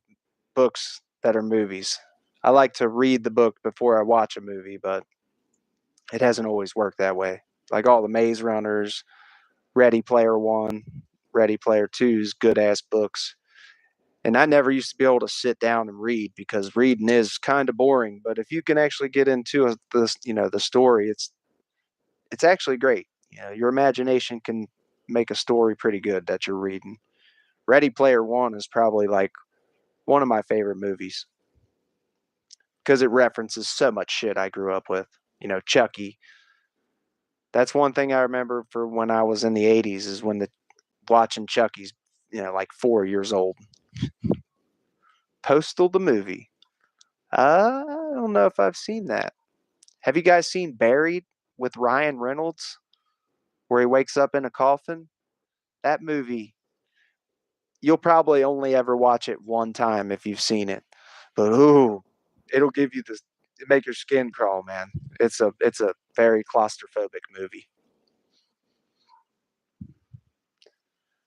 books that are movies. I like to read the book before I watch a movie, but it hasn't always worked that way. Like all the Maze Runners, Ready Player One, Ready Player Two's good ass books. And I never used to be able to sit down and read because reading is kind of boring. But if you can actually get into the story, it's actually great. You know, your imagination can make a story pretty good that you're reading. Ready Player One is probably like one of my favorite movies because it references so much shit I grew up with. You know, Chucky. That's one thing I remember for when I was in the '80s is when the watching Chucky's, like 4 years old. Postal the movie. I don't know if I've seen that. Have you guys seen Buried with Ryan Reynolds, where he wakes up in a coffin? That movie, you'll probably only ever watch it one time if you've seen it. But ooh, it'll give you this, make your skin crawl, man. It's a very claustrophobic movie.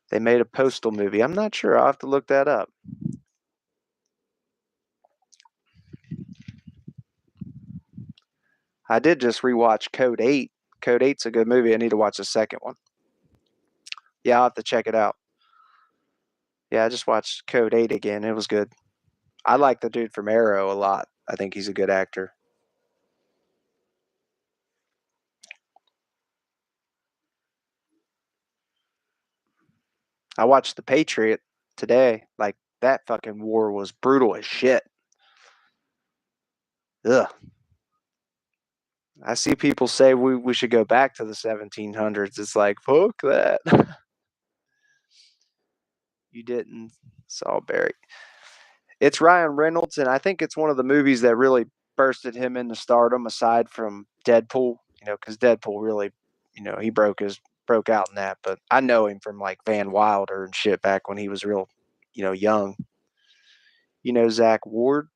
They made a Postal movie. I'm not sure. I'll have to look that up. I did just rewatch Code 8. Code 8's a good movie. I need to watch the second one. Yeah, I'll have to check it out. Yeah, I just watched Code 8 again. It was good. I like the dude from Arrow a lot. I think he's a good actor. I watched The Patriot today. Like, that fucking war was brutal as shit. Ugh. I see people say we should go back to the 1700s. It's like, fuck that. You didn't. Salisbury. It's Ryan Reynolds, and I think it's one of the movies that really bursted him into stardom aside from Deadpool, because Deadpool really, he broke out in that. But I know him from like Van Wilder and shit back when he was real, young. You know Zach Ward?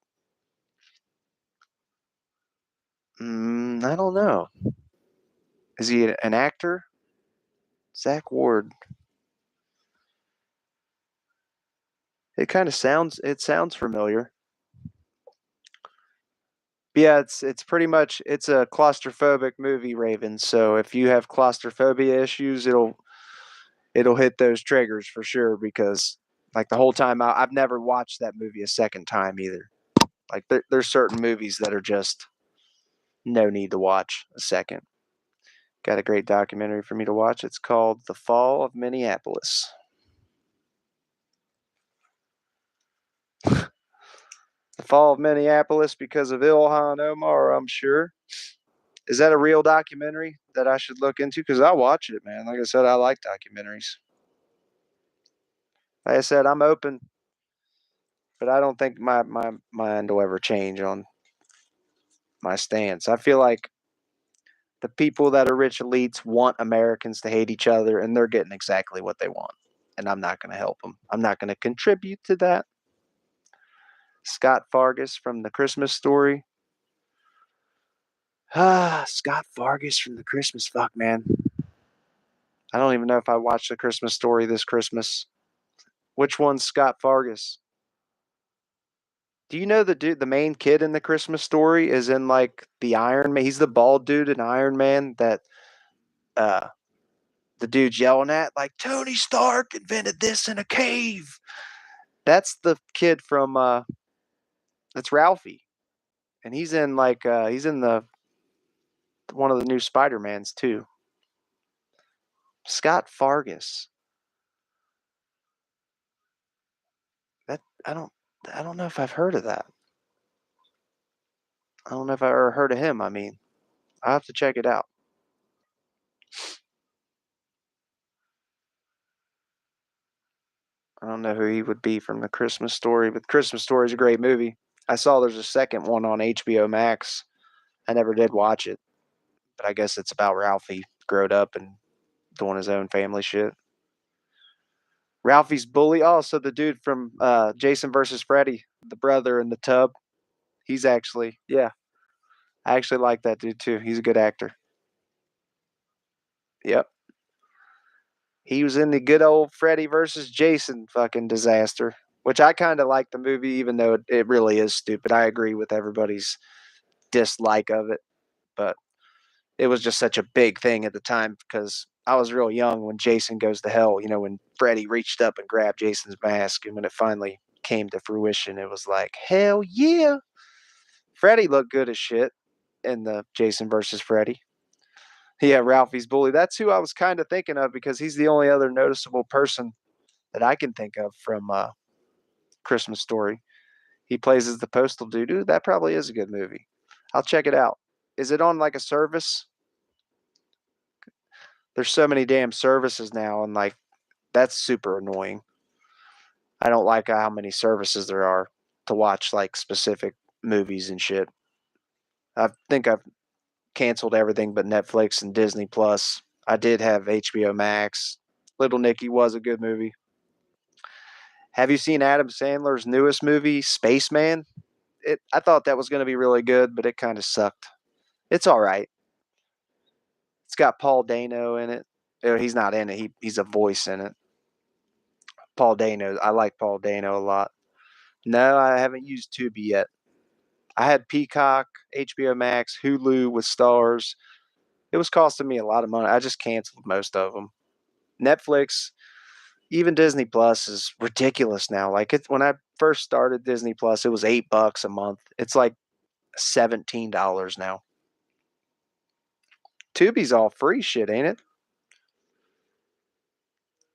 I don't know. Is he an actor? Zach Ward. It sounds familiar. Yeah, it's pretty much it's a claustrophobic movie, Raven. So if you have claustrophobia issues, it'll hit those triggers for sure because like the whole time I've never watched that movie a second time either. Like there's certain movies that are just no need to watch a second. Got a great documentary for me to watch. It's called The Fall of Minneapolis. The Fall of Minneapolis because of Ilhan Omar, I'm sure. Is that a real documentary that I should look into? Because I'll watch it, man. Like I said, I like documentaries. Like I said, I'm open, but I don't think my mind will ever change on my stance. I feel like the people that are rich elites want Americans to hate each other, and they're getting exactly what they want. And I'm not going to help them. I'm not going to contribute to that. Scott Fargus from The Christmas Story. Scott Fargus from The Christmas. Fuck, man. I don't even know if I watched The Christmas Story this Christmas. Which one's Scott Fargus? Do you know the main kid in The Christmas Story is in like the Iron Man? He's the bald dude in Iron Man that uh the dude's yelling at like Tony Stark invented this in a cave. That's the kid from that's Ralphie. And he's in the one of the new Spider-Mans too. Scott Fargus. That I don't know if I've heard of that. I don't know if I ever heard of him. I mean, I'll have to check it out. I don't know who he would be from The Christmas Story, but Christmas Story is a great movie. I saw there's a second one on HBO Max. I never did watch it, but I guess it's about Ralphie growing up and doing his own family shit. Ralphie's bully. Oh, so the dude from Jason versus Freddy, the brother in the tub. He's actually, yeah, I actually like that dude too. He's a good actor. Yep. He was in the good old Freddy versus Jason fucking disaster, which I kind of like the movie, even though it really is stupid. I agree with everybody's dislike of it, but it was just such a big thing at the time because I was real young when Jason Goes to Hell, when Freddy reached up and grabbed Jason's mask, and when it finally came to fruition, it was like, hell yeah. Freddy looked good as shit in the Jason versus Freddy. Yeah, Ralphie's bully. That's who I was kind of thinking of because he's the only other noticeable person that I can think of from Christmas Story. He plays as the postal dude. Ooh, that probably is a good movie. I'll check it out. Is it on like a service? There's so many damn services now, and like that's super annoying. I don't like how many services there are to watch like specific movies and shit. I think I've canceled everything but Netflix and Disney Plus. I did have HBO Max. Little Nicky was a good movie. Have you seen Adam Sandler's newest movie, Spaceman? I thought that was going to be really good, but it kind of sucked. It's all right. It's got Paul Dano in it. He's not in it. He's a voice in it. Paul Dano. I like Paul Dano a lot. No, I haven't used Tubi yet. I had Peacock, HBO Max, Hulu with stars. It was costing me a lot of money. I just canceled most of them. Netflix, even Disney Plus is ridiculous now. Like when I first started Disney Plus, it was $8 a month. It's like $17 now. Tubi's all free shit, ain't it?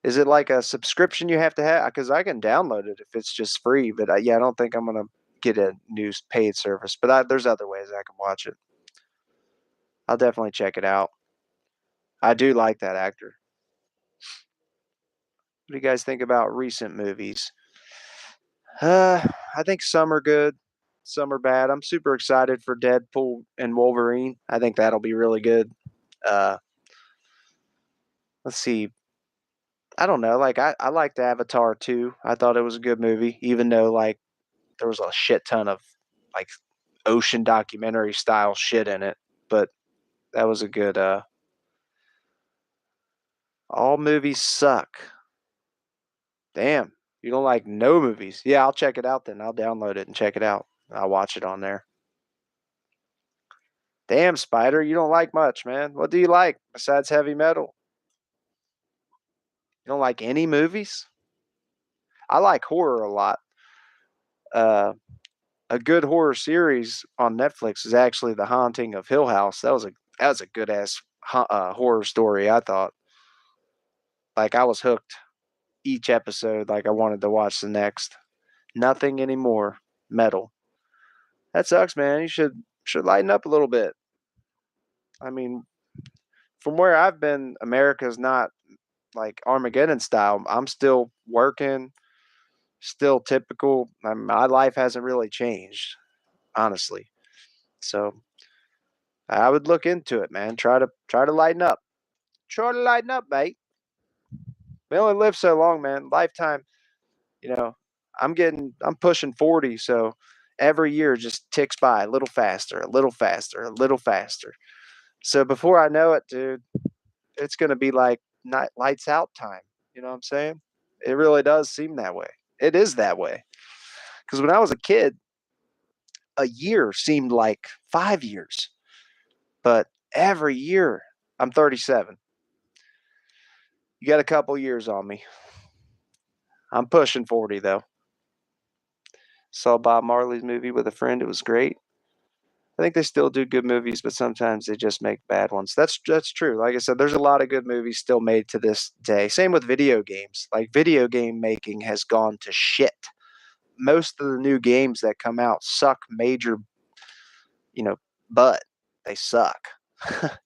Is it like a subscription you have to have? Because I can download it if it's just free. But yeah, I don't think I'm gonna get a new paid service. But there's other ways I can watch it. I'll definitely check it out. I do like that actor. What do you guys think about recent movies? Uh, I think some are good, some are bad. I'm super excited for Deadpool and Wolverine. I think that'll be really good. Uh, let's see. I don't know. Like I liked Avatar too. I thought it was a good movie, even though like there was a shit ton of like ocean documentary style shit in it. But that was a good. All movies suck. Damn, you don't like no movies? Yeah, I'll check it out then. I'll download it and check it out. I'll watch it on there. Damn, Spider, you don't like much, man. What do you like besides heavy metal? You don't like any movies? I like horror a lot. Uh, a good horror series on Netflix is actually The Haunting of Hill House. That was a good ass horror story. I thought like I was hooked each episode. Like I wanted to watch the next. Nothing anymore. Metal. That sucks, man. You should lighten up a little bit. I mean, from where I've been, America's not like Armageddon style. I'm still working, still typical. My life hasn't really changed, honestly. So I would look into it, man. Try to lighten up. Try to lighten up, mate. We only live so long, man. Lifetime, you know. I'm pushing 40, so every year just ticks by a little faster, a little faster, a little faster. So before I know it, dude, it's gonna be like night lights out time. You know what I'm saying? It really does seem that way. It is that way. Because when I was a kid, a year seemed like 5 years. But every year, I'm 37. You got a couple years on me. I'm pushing 40 though. Saw Bob Marley's movie with a friend. It was great. I think they still do good movies, but sometimes they just make bad ones. That's true. Like I said, there's a lot of good movies still made to this day. Same with video games. Like video game making has gone to shit. Most of the new games that come out suck major, you know, but they suck.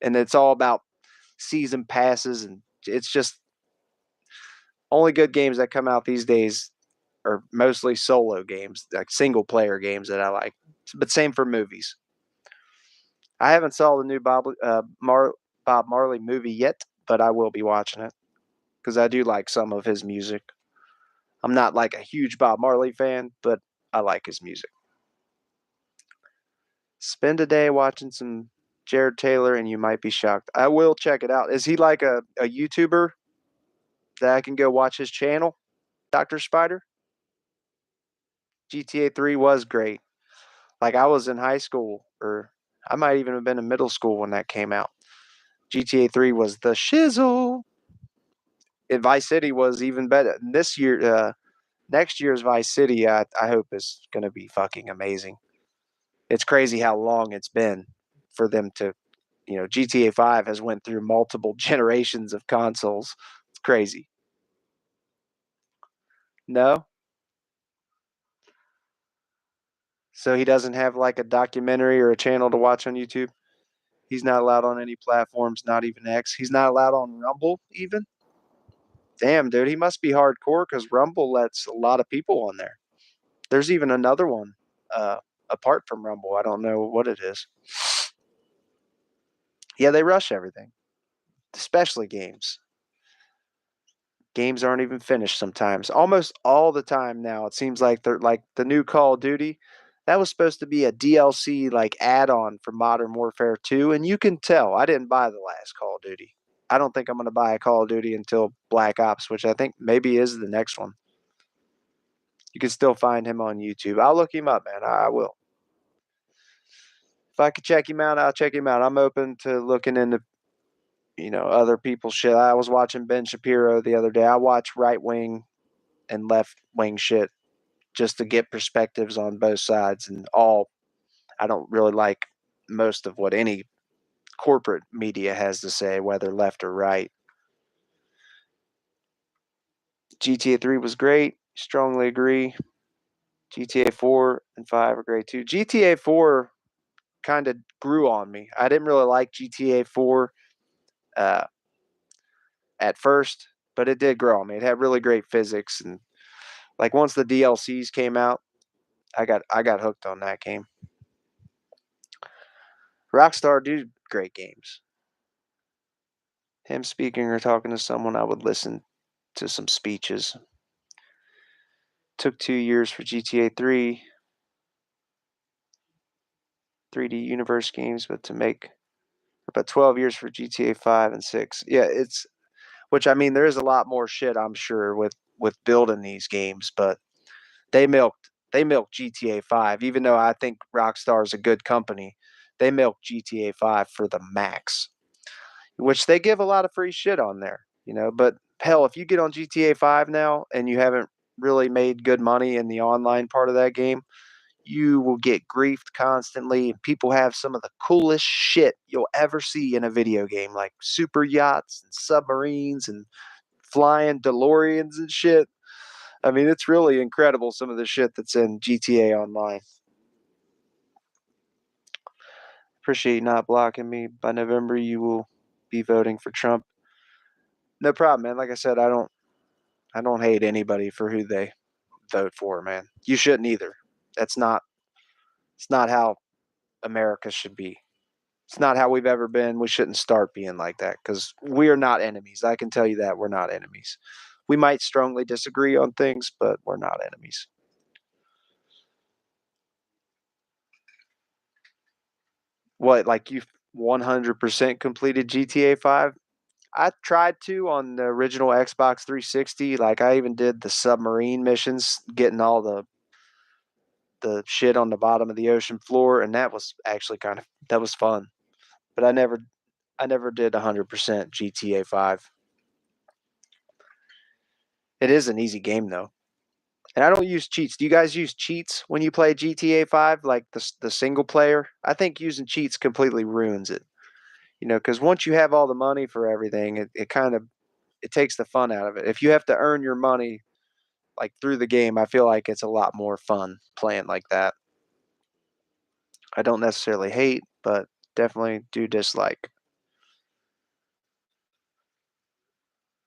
And it's all about season passes and it's just only good games that come out these days are mostly solo games, like single player games that I like. But same for movies. I haven't saw the new Bob Marley movie yet, but I will be watching it because I do like some of his music. I'm not like a huge Bob Marley fan, but I like his music. Spend a day watching some Jared Taylor and you might be shocked. I will check it out. Is he like a YouTuber that I can go watch his channel, Dr. Spider? GTA 3 was great. Like I was in high school, or I might even have been in middle school when that came out. GTA 3 was the shizzle. And Vice City was even better. This year, next year's Vice City, I hope is going to be fucking amazing. It's crazy how long it's been for them to, GTA 5 has went through multiple generations of consoles. It's crazy. No? So he doesn't have like a documentary or a channel to watch on YouTube? He's not allowed on any platforms, not even X. He's not allowed on Rumble even? Damn, dude, he must be hardcore because Rumble lets a lot of people on there. There's even another one apart from Rumble. I don't know what it is. Yeah, they rush everything, especially games. Games aren't even finished sometimes. Almost all the time now, it seems like they're like the new Call of Duty. That was supposed to be a DLC like add-on for Modern Warfare 2, and you can tell I didn't buy the last Call of Duty. I don't think I'm going to buy a Call of Duty until Black Ops, which I think maybe is the next one. You can still find him on YouTube. I'll look him up, man. I will. If I could check him out, I'll check him out. I'm open to looking into, other people's shit. I was watching Ben Shapiro the other day. I watch right wing and left wing shit just to get perspectives on both sides and all. I don't really like most of what any corporate media has to say, whether left or right. GTA 3 was great. Strongly agree. GTA 4 and 5 are great too. GTA 4 kind of grew on me. I didn't really like GTA 4 uh, at first, but it did grow on me. It had really great physics, and like once the DLCs came out, I got hooked on that game. Rockstar do great games. Him speaking or talking to someone, I would listen to some speeches. Took 2 years for GTA 3, 3D universe games, but to make about 12 years for GTA 5 and 6. Yeah, it's which I mean there is a lot more shit I'm sure with building these games, but they milked GTA 5 even though I think Rockstar is a good company. They milked GTA 5 for the max, which they give a lot of free shit on there. But hell, if you get on GTA 5 now and you haven't really made good money in the online part of that game, you will get griefed constantly. And people have some of the coolest shit you'll ever see in a video game, like super yachts and submarines and flying DeLoreans and shit. I mean, it's really incredible some of the shit that's in GTA Online. Appreciate you not blocking me. By November, you will be voting for Trump. No problem, man. Like I said, I don't hate anybody for who they vote for, man. You shouldn't either. That's not it's not how America should be. It's not how we've ever been. We shouldn't start being like that because we are not enemies. I can tell you that we're not enemies. We might strongly disagree on things, but we're not enemies. What, like you 100% completed GTA 5? I tried to on the original Xbox 360. Like I even did the submarine missions, getting all the shit on the bottom of the ocean floor, and that was actually that was fun. But I never did 100% GTA 5. It is an easy game though. And I don't use cheats. Do you guys use cheats when you play GTA 5 like the single player? I think using cheats completely ruins it. Cuz once you have all the money for everything, it kind of it takes the fun out of it. If you have to earn your money like through the game, I feel like it's a lot more fun playing like that. I don't necessarily hate, but definitely do dislike.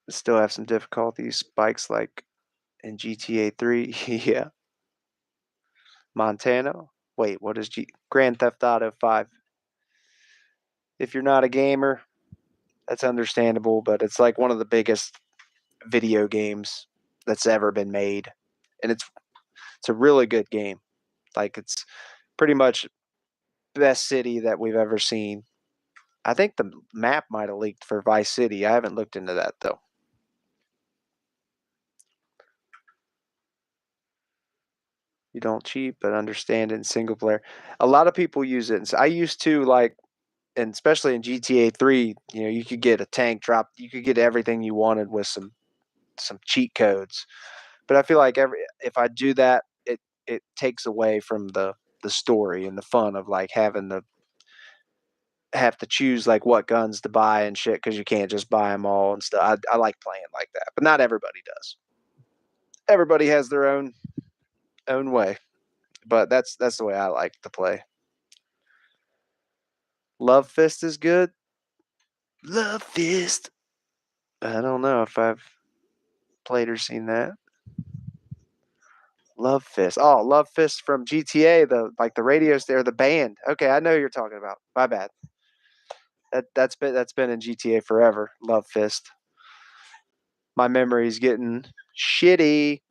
Still have some difficulties. Spikes like in GTA 3. Yeah. Montana. Wait, what is Grand Theft Auto 5? If you're not a gamer, that's understandable, but it's like one of the biggest video games that's ever been made, and it's a really good game. Like it's pretty much best city that we've ever seen. I think the map might have leaked for Vice City. I haven't looked into that though. You don't cheat, but understand it in single player. A lot of people use it. And I used to like, and especially in GTA 3, you could get a tank drop. You could get everything you wanted with some cheat codes. But I feel like if I do that, it takes away from the story and the fun of like having to have to choose like what guns to buy and shit because you can't just buy them all and stuff. I like playing like that, but not everybody does. Everybody has their own way, but that's the way I like to play. Love Fist is good. Love Fist. I don't know if I've played or seen that. Love Fist. Oh, Love Fist from GTA, the radios there, the band. Okay, I know who you're talking about. My bad. That's been in GTA forever. Love Fist. My memory's getting shitty.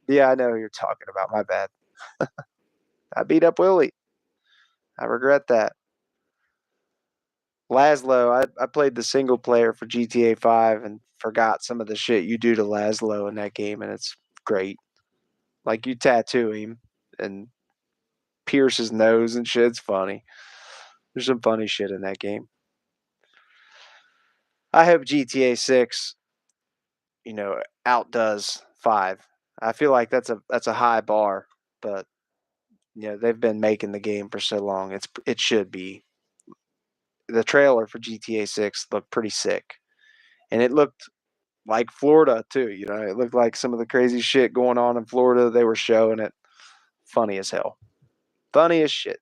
Yeah, I know who you're talking about. My bad. I beat up Willie. I regret that. Laszlo, I played the single player for GTA 5 and forgot some of the shit you do to Laszlo in that game, and it's great. Like you tattoo him and pierce his nose and shit. It's funny. There's some funny shit in that game. I hope GTA 6, outdoes 5. I feel like that's a high bar, but they've been making the game for so long. It should be. The trailer for GTA 6 looked pretty sick, and it looked like Florida too. It looked like some of the crazy shit going on in Florida. They were showing it. Funny as hell. Funny as shit.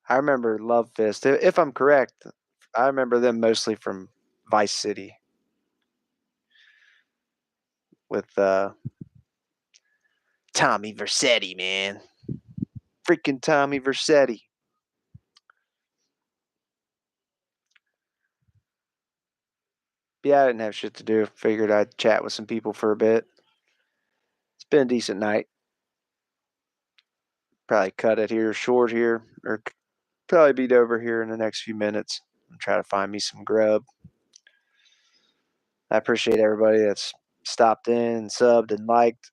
I remember Love Fist. If I'm correct, I remember them mostly from Vice City with Tommy Vercetti, man. Freaking Tommy Vercetti. Yeah, I didn't have shit to do. Figured I'd chat with some people for a bit. It's been a decent night. Probably cut it here short here, or probably be over here in the next few minutes and try to find me some grub. I appreciate everybody that's stopped in and subbed and liked.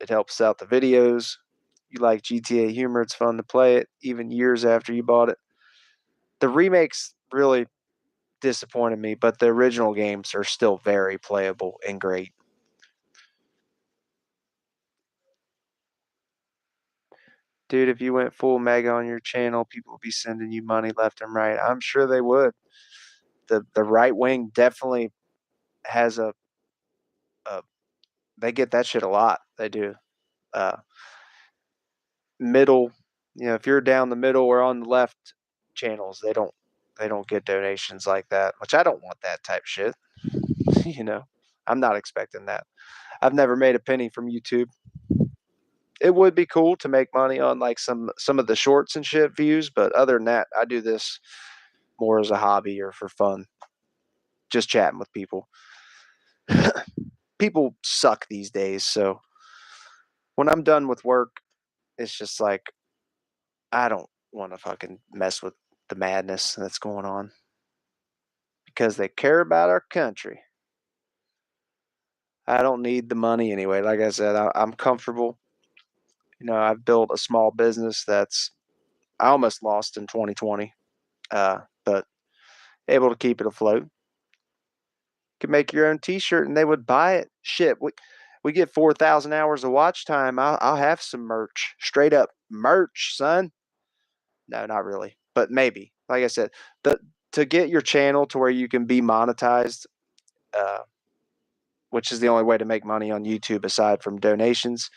It helps out the videos. You like GTA humor, it's fun to play it, even years after you bought it. The remakes really disappointed me, but the original games are still very playable and great. Dude, if you went full mega on your channel, people would be sending you money left and right. I'm sure they would. The right wing definitely has a they get that shit a lot. They do. Uh, Middle, if you're down the middle or on the left channels, they don't get donations like that, which I don't want that type shit. you know, I'm not expecting that. I've never made a penny from YouTube. It would be cool to make money on like some of the shorts and shit views, but other than that, I do this more as a hobby or for fun, just chatting with people. People suck these days, so when I'm done with work, it's just like I don't want to fucking mess with the madness that's going on because they care about our country. I don't need the money anyway. Like I said, I'm comfortable. I've built a small business I almost lost in 2020, but able to keep it afloat. Could make your own T-shirt and they would buy it. Shit, we get 4,000 hours of watch time. I'll have some merch, straight up merch, son. No, not really, but maybe. Like I said, the to get your channel to where you can be monetized, uh, which is the only way to make money on YouTube aside from donations.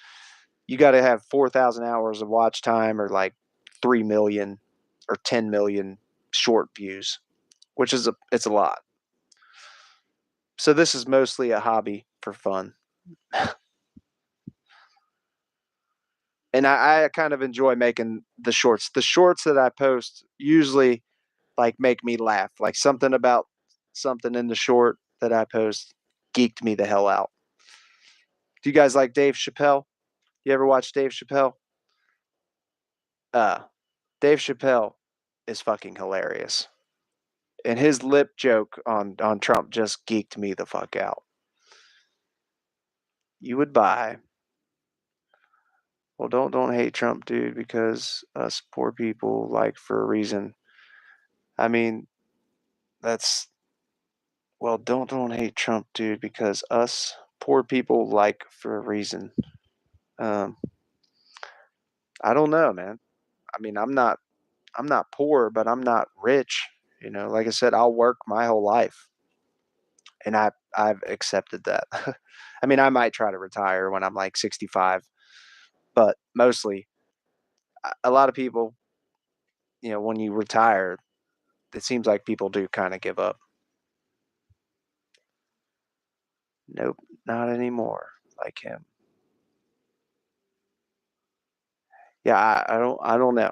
You got to have 4,000 hours of watch time or like 3 million or 10 million short views, which it's a lot. So this is mostly a hobby for fun. And I kind of enjoy making the shorts. The shorts that I post usually like make me laugh, like something about something in the short that I post geeked me the hell out. Do you guys like Dave Chappelle? You ever watch Dave Chappelle? Uh, Dave Chappelle is fucking hilarious. And his lip joke on Trump just geeked me the fuck out. You would buy. Well, don't hate Trump, dude, because us poor people like for a reason. I mean, that's well, don't hate Trump, dude, because us poor people like for a reason. Um, I don't know, man. I mean, I'm not poor, but I'm not rich. Like I said, I'll work my whole life, and I've accepted that. I mean, I might try to retire when I'm like 65, but mostly a lot of people, when you retire, it seems like people do kind of give up. Nope, not anymore. Like him. Yeah, I don't know.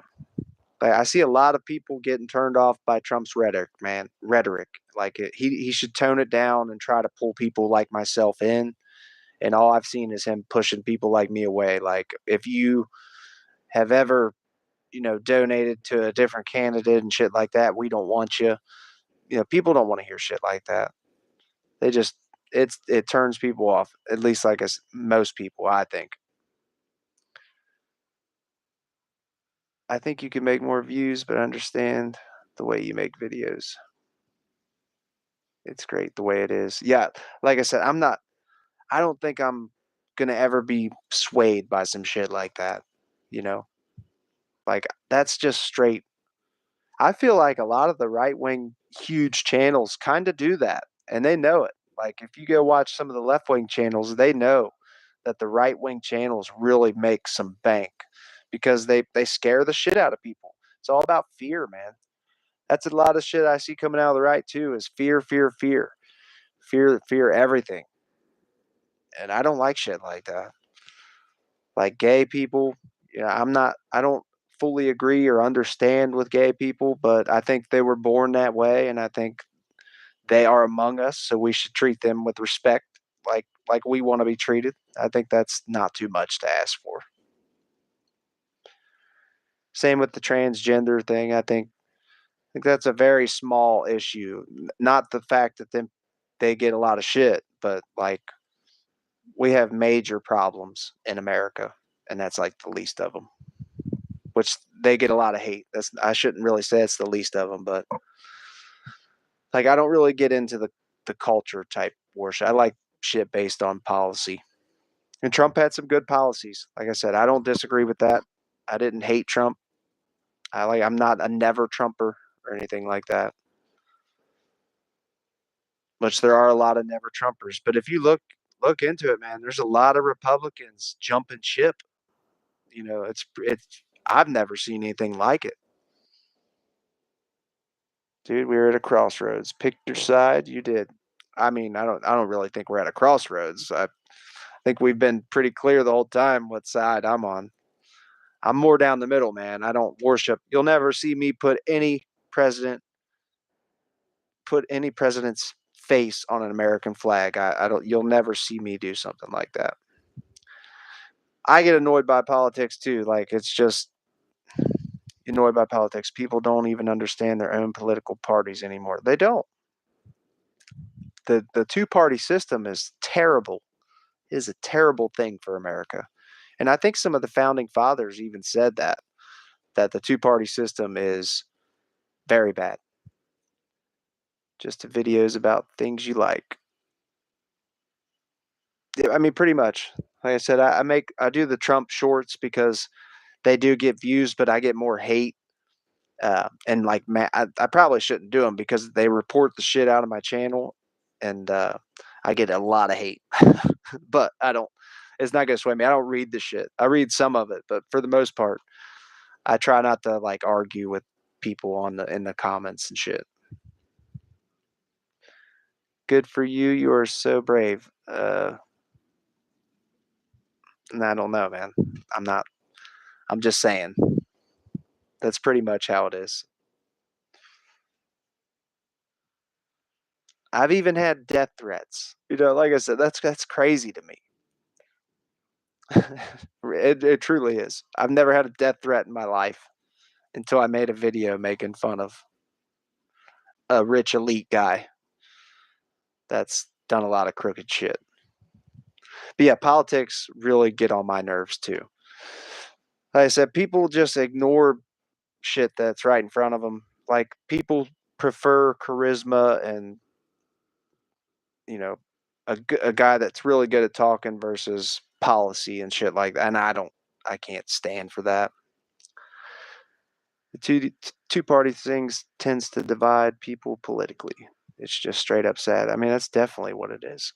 Like, I see a lot of people getting turned off by Trump's rhetoric, man. Rhetoric. Like he should tone it down and try to pull people like myself in. And all I've seen is him pushing people like me away. Like if you have ever, donated to a different candidate and shit like that, we don't want you. People don't want to hear shit like that. They just it turns people off. At least like us, most people, I think. I think you can make more views, but understand the way you make videos. It's great the way it is. Yeah, like I said, I don't think I'm gonna ever be swayed by some shit like that. You know, like that's just straight. I feel like a lot of the right wing huge channels kind of do that, and they know it. Like if you go watch some of the left wing channels, they know that the right wing channels really make some bank because they scare the shit out of people. It's all about fear, man. That's a lot of shit I see coming out of the right too is fear, fear, fear. Fear everything. And I don't like shit like that. Like gay people, I don't fully agree or understand with gay people, but I think they were born that way and I think they are among us, so we should treat them with respect like we want to be treated. I think that's not too much to ask for. Same with the transgender thing. I think that's a very small issue. Not the fact that they get a lot of shit, but like we have major problems in America, and that's like the least of them. Which they get a lot of hate. I shouldn't really say it's the least of them, but like I don't really get into the culture type worship. I like shit based on policy. And Trump had some good policies. Like I said, I don't disagree with that. I didn't hate Trump. I'm not a never Trumper or anything like that. Which there are a lot of never Trumpers. But if you look into it, man, there's a lot of Republicans jumping ship. It's I've never seen anything like it. Dude, we were at a crossroads. Pick your side. You did. I mean, I don't really think we're at a crossroads. I think we've been pretty clear the whole time what side I'm on. I'm more down the middle, man. I don't worship. You'll never see me president put any president's face on an American flag. I don't. You'll never see me do something like that. I get annoyed by politics too. Like it's just annoyed by politics. People don't even understand their own political parties anymore. They don't. The two-party system is terrible. It is a terrible thing for America. And I think some of the founding fathers even said that the two-party system is very bad. Just videos about things you like. Yeah, I mean, pretty much. Like I said, I do the Trump shorts because they do get views, but I get more hate. And like, man, I probably shouldn't do them because they report the shit out of my channel, and I get a lot of hate. But I don't. It's not gonna sway me. I don't read the shit. I read some of it, but for the most part, I try not to like argue with people in the comments and shit. Good for you. You are so brave. And I don't know, man. I'm not. I'm just saying. That's pretty much how it is. I've even had death threats. Like I said, that's crazy to me. It truly is. I've never had a death threat in my life until I made a video making fun of a rich elite guy that's done a lot of crooked shit. But yeah, politics really get on my nerves too. Like I said, people just ignore shit that's right in front of them. Like people prefer charisma and you know a guy that's really good at talking versus policy and shit like that. And I can't stand for that. The two party things tends to divide people politically. It's just straight up sad. I mean, that's definitely what it is.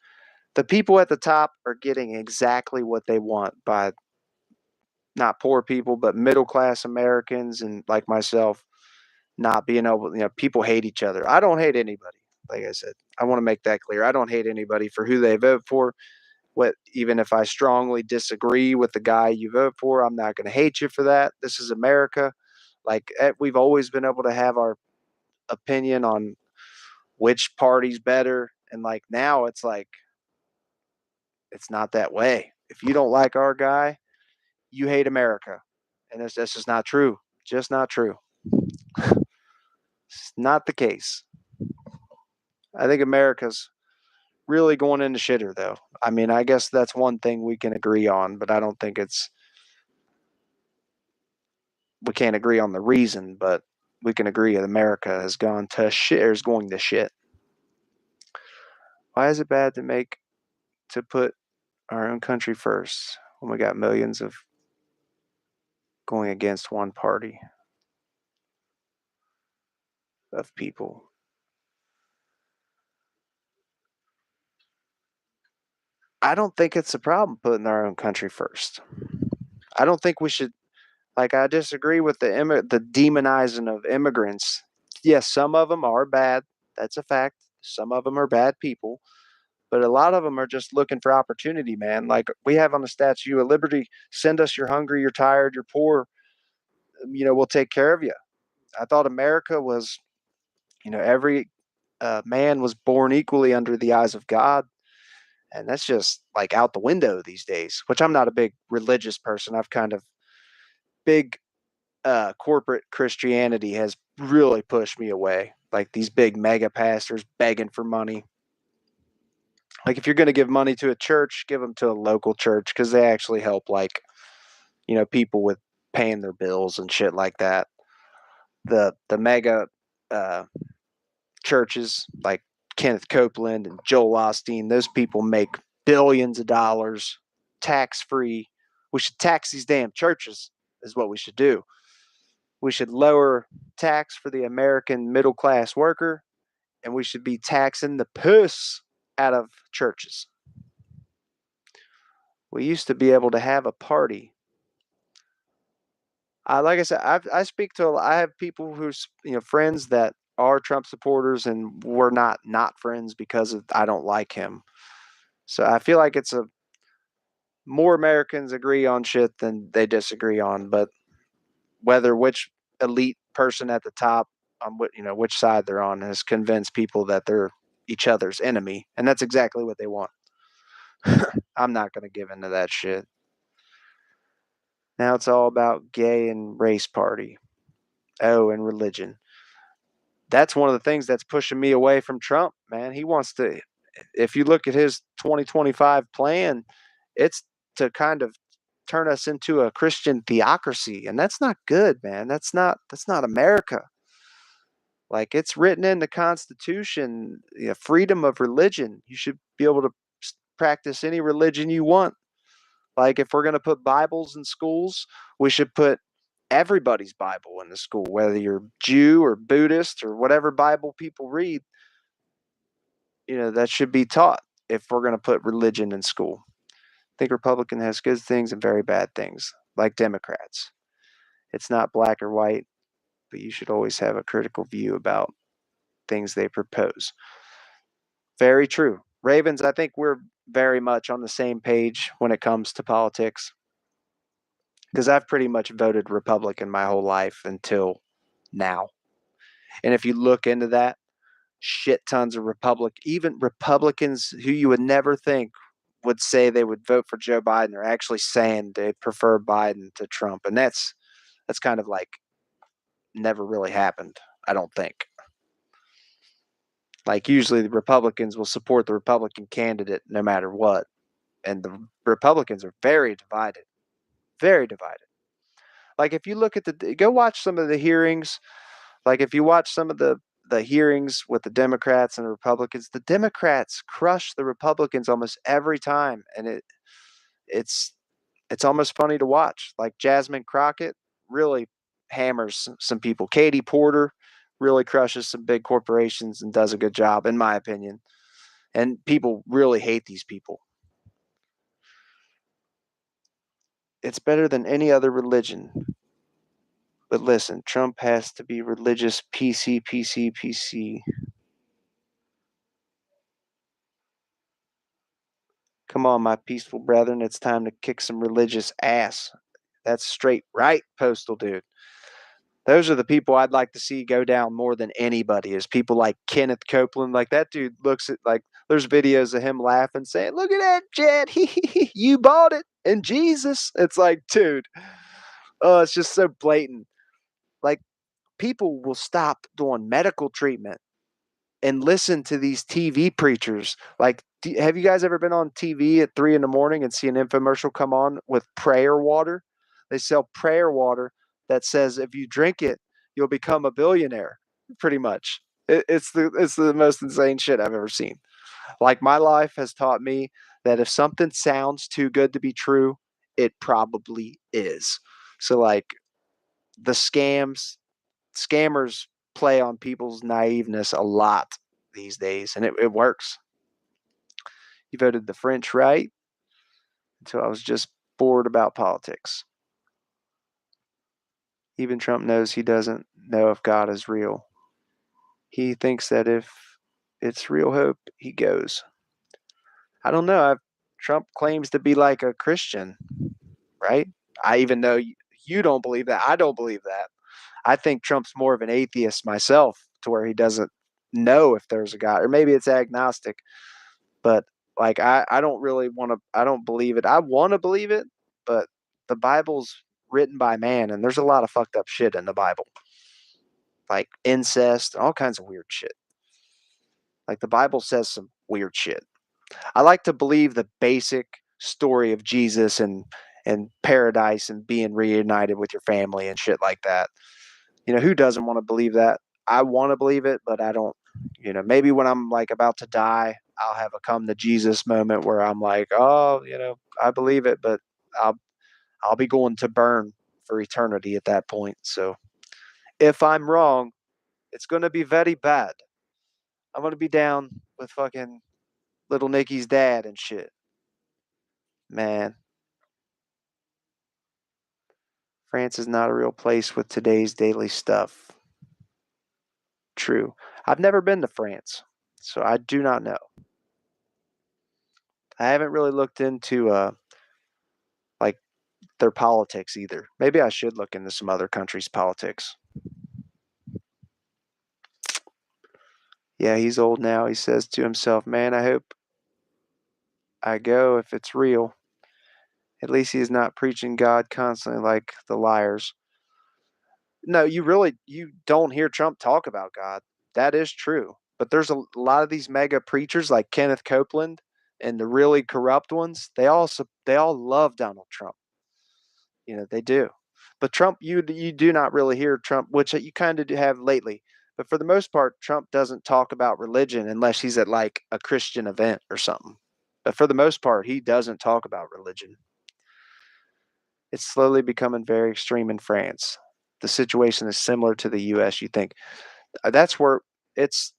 The people at the top are getting exactly what they want by not poor people, but middle class Americans and like myself not being able, people hate each other. I don't hate anybody. Like I said, I want to make that clear. I don't hate anybody for who they vote for. Even if I strongly disagree with the guy you vote for, I'm not going to hate you for that. This is America. Like we've always been able to have our opinion on which party's better, and like now it's like it's not that way. If you don't like our guy, you hate America, and that's just not true. Just not true. It's not the case. I think America's really going into shitter, though. I mean, I guess that's one thing we can agree on, but I don't think we can't agree on the reason, but we can agree that America has gone to shit or is going to shit. Why is it bad to put our own country first when we got millions of going against one party of people? I don't think it's a problem putting our own country first. I don't think we should. Like, I disagree with the demonizing of immigrants. Yes, some of them are bad. That's a fact. Some of them are bad people, but a lot of them are just looking for opportunity, man. Like we have on the Statue of Liberty, send us, you're hungry, you're tired, you're poor. We'll take care of you. I thought America was, every man was born equally under the eyes of God. And that's just like out the window these days, which I'm not a big religious person. I've kind of big corporate Christianity has really pushed me away. Like these big mega pastors begging for money. Like if you're going to give money to a church, give them to a local church because they actually help, like, people with paying their bills and shit like that. The mega uh, churches like Kenneth Copeland and Joel Osteen, those people make billions of dollars tax free. We should tax these damn churches, is what we should do. We should lower tax for the American middle class worker, and we should be taxing the puss out of churches. We used to be able to have a party. Like I said, I speak to I have people who's friends that are Trump supporters, and we're not friends because I don't like him. So I feel like it's a more Americans agree on shit than they disagree on. But whether which elite person at the top on which side they're on has convinced people that they're each other's enemy, and that's exactly what they want. I'm not going to give into that shit. Now it's all about gay and race party. Oh, and religion. That's one of the things that's pushing me away from Trump, man. He wants to, if you look at his 2025 plan, it's to kind of turn us into a Christian theocracy, and that's not good, man. That's not America. Like it's written in the Constitution, freedom of religion. You should be able to practice any religion you want. Like if we're going to put Bibles in schools, we should put everybody's Bible in the school, whether you're Jew or Buddhist or whatever Bible people read. That should be taught if we're going to put religion in school. I think Republican has good things and very bad things, like Democrats. It's not black or white, but you should always have a critical view about things they propose. Very true. Ravens, I think we're very much on the same page when it comes to politics because I've pretty much voted Republican my whole life until now. And if you look into that, shit tons of even Republicans who you would never think would say they would vote for Joe Biden are actually saying they prefer Biden to Trump. And that's kind of like never really happened, I don't think. Like usually the Republicans will support the Republican candidate no matter what. And the Republicans are very divided. Very divided. Like if you look at go watch some of the hearings, like if you watch some of the hearings with the Democrats and the Republicans, the Democrats crush the Republicans almost every time, and it's it's almost funny to watch. Like Jasmine Crockett really hammers some people. Katie Porter really crushes some big corporations and does a good job, in my opinion. And people really hate these people. It's better than any other religion. But listen, Trump has to be religious. PC, PC, PC. Come on, my peaceful brethren. It's time to kick some religious ass. That's straight right, Postal Dude. Those are the people I'd like to see go down more than anybody, is people like Kenneth Copeland. Like that dude looks at, like, there's videos of him laughing, saying, "Look at that, Jed. You bought it. And Jesus." It's like, dude, oh, it's just so blatant. Like, people will stop doing medical treatment and listen to these TV preachers. Like, have you guys ever been on TV at 3 in the morning and see an infomercial come on with prayer water? They sell prayer water that says if you drink it, you'll become a billionaire. Pretty much, it's the most insane shit I've ever seen. Like, my life has taught me that if something sounds too good to be true, it probably is. So like the scammers play on people's naiveness a lot these days, and it works. You voted the French right until I was just bored about politics. Even Trump knows he doesn't know if God is real. He thinks that if it's real hope, he goes. I don't know. Trump claims to be like a Christian, right? I even know you don't believe that. I don't believe that. I think Trump's more of an atheist myself, to where he doesn't know if there's a God, or maybe it's agnostic. But like I don't really want to. I don't believe it. I want to believe it, but the Bible's written by man, and there's a lot of fucked up shit in the Bible, like incest, all kinds of weird shit. Like the Bible says some weird shit. I like to believe the basic story of Jesus and paradise and being reunited with your family and shit like that. You know, who doesn't want to believe that? I want to believe it, but I don't. You know, maybe when I'm like about to die, I'll have a come to Jesus moment where I'm like, oh, I believe it, but I'll I'll be going to burn for eternity at that point. So if I'm wrong, it's going to be very bad. I'm going to be down with fucking little Nicky's dad and shit. Man, France is not a real place with today's daily stuff. True. I've never been to France, so I do not know. I haven't really looked into like their politics either. Maybe I should look into some other countries' politics. Yeah, he's old now. He says to himself, "Man, I hope I go if it's real. At least he is not preaching God constantly like the liars." No, you don't hear Trump talk about God. That is true. But there's a lot of these mega preachers like Kenneth Copeland and the really corrupt ones. They all love Donald Trump. They do. But Trump, you do not really hear Trump, which you kind of do have lately. But for the most part, Trump doesn't talk about religion unless he's at like a Christian event or something. But for the most part, he doesn't talk about religion. It's slowly becoming very extreme in France. The situation is similar to the U.S. You think that's where it's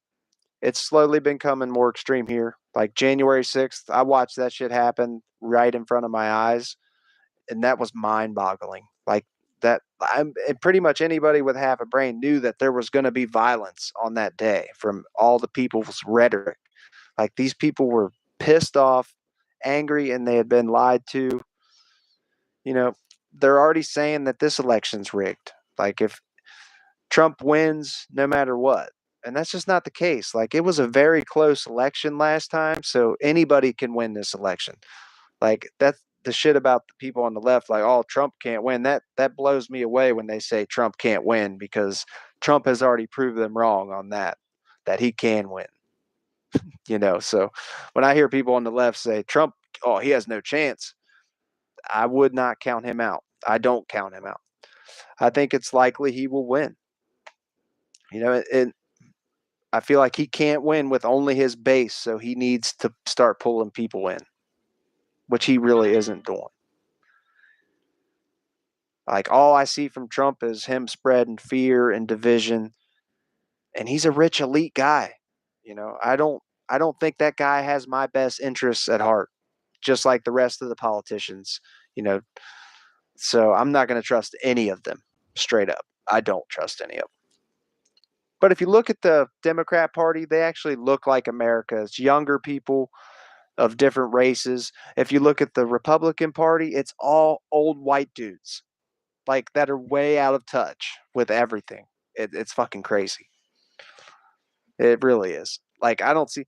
it's slowly been becoming more extreme here. Like January 6th, I watched that shit happen right in front of my eyes, and that was mind-boggling. Like that, and pretty much anybody with half a brain knew that there was going to be violence on that day from all the people's rhetoric. Like these people were pissed off, angry, and they had been lied to. You know, they're already saying that this election's rigged. Like if Trump wins, no matter what, And that's just not the case. Like, it was a very close election last time, so anybody can win this election. Like, that's the shit about the people on the left, like, oh, Trump can't win. That blows me away when they say Trump can't win, because Trump has already proved them wrong on that he can win. So when I hear people on the left say Trump, oh, he has no chance, I would not count him out. I don't count him out. I think it's likely he will win. And I feel like he can't win with only his base, so he needs to start pulling people in, which he really isn't doing. Like, all I see from Trump is him spreading fear and division, and he's a rich elite guy. I don't think that guy has my best interests at heart, just like the rest of the politicians. You know, so I'm not going to trust any of them. Straight up, I don't trust any of them. But if you look at the Democrat Party, they actually look like America. It's younger people of different races. If you look at the Republican Party, it's all old white dudes, like, that are way out of touch with everything. It's fucking crazy. It really is. Like, I don't see,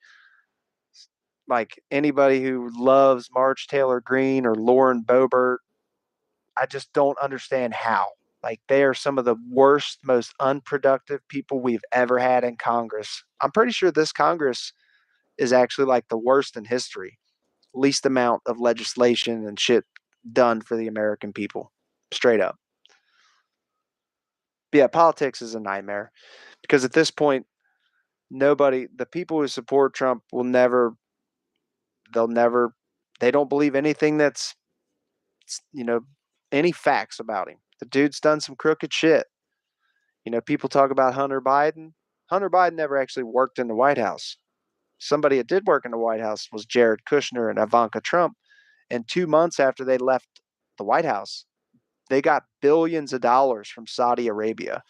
like, anybody who loves Marge Taylor Greene or Lauren Boebert. I just don't understand how. Like, they are some of the worst, most unproductive people we've ever had in Congress. I'm pretty sure this Congress is actually like the worst in history. Least amount of legislation and shit done for the American people. Straight up. But yeah, politics is a nightmare, because at this point, the people who support Trump they'll never, they don't believe anything that's, you know, any facts about him. The dude's done some crooked shit. People talk about Hunter Biden. Hunter Biden never actually worked in the White House. Somebody that did work in the White House was Jared Kushner and Ivanka Trump. And 2 months after they left the White House, they got billions of dollars from Saudi Arabia.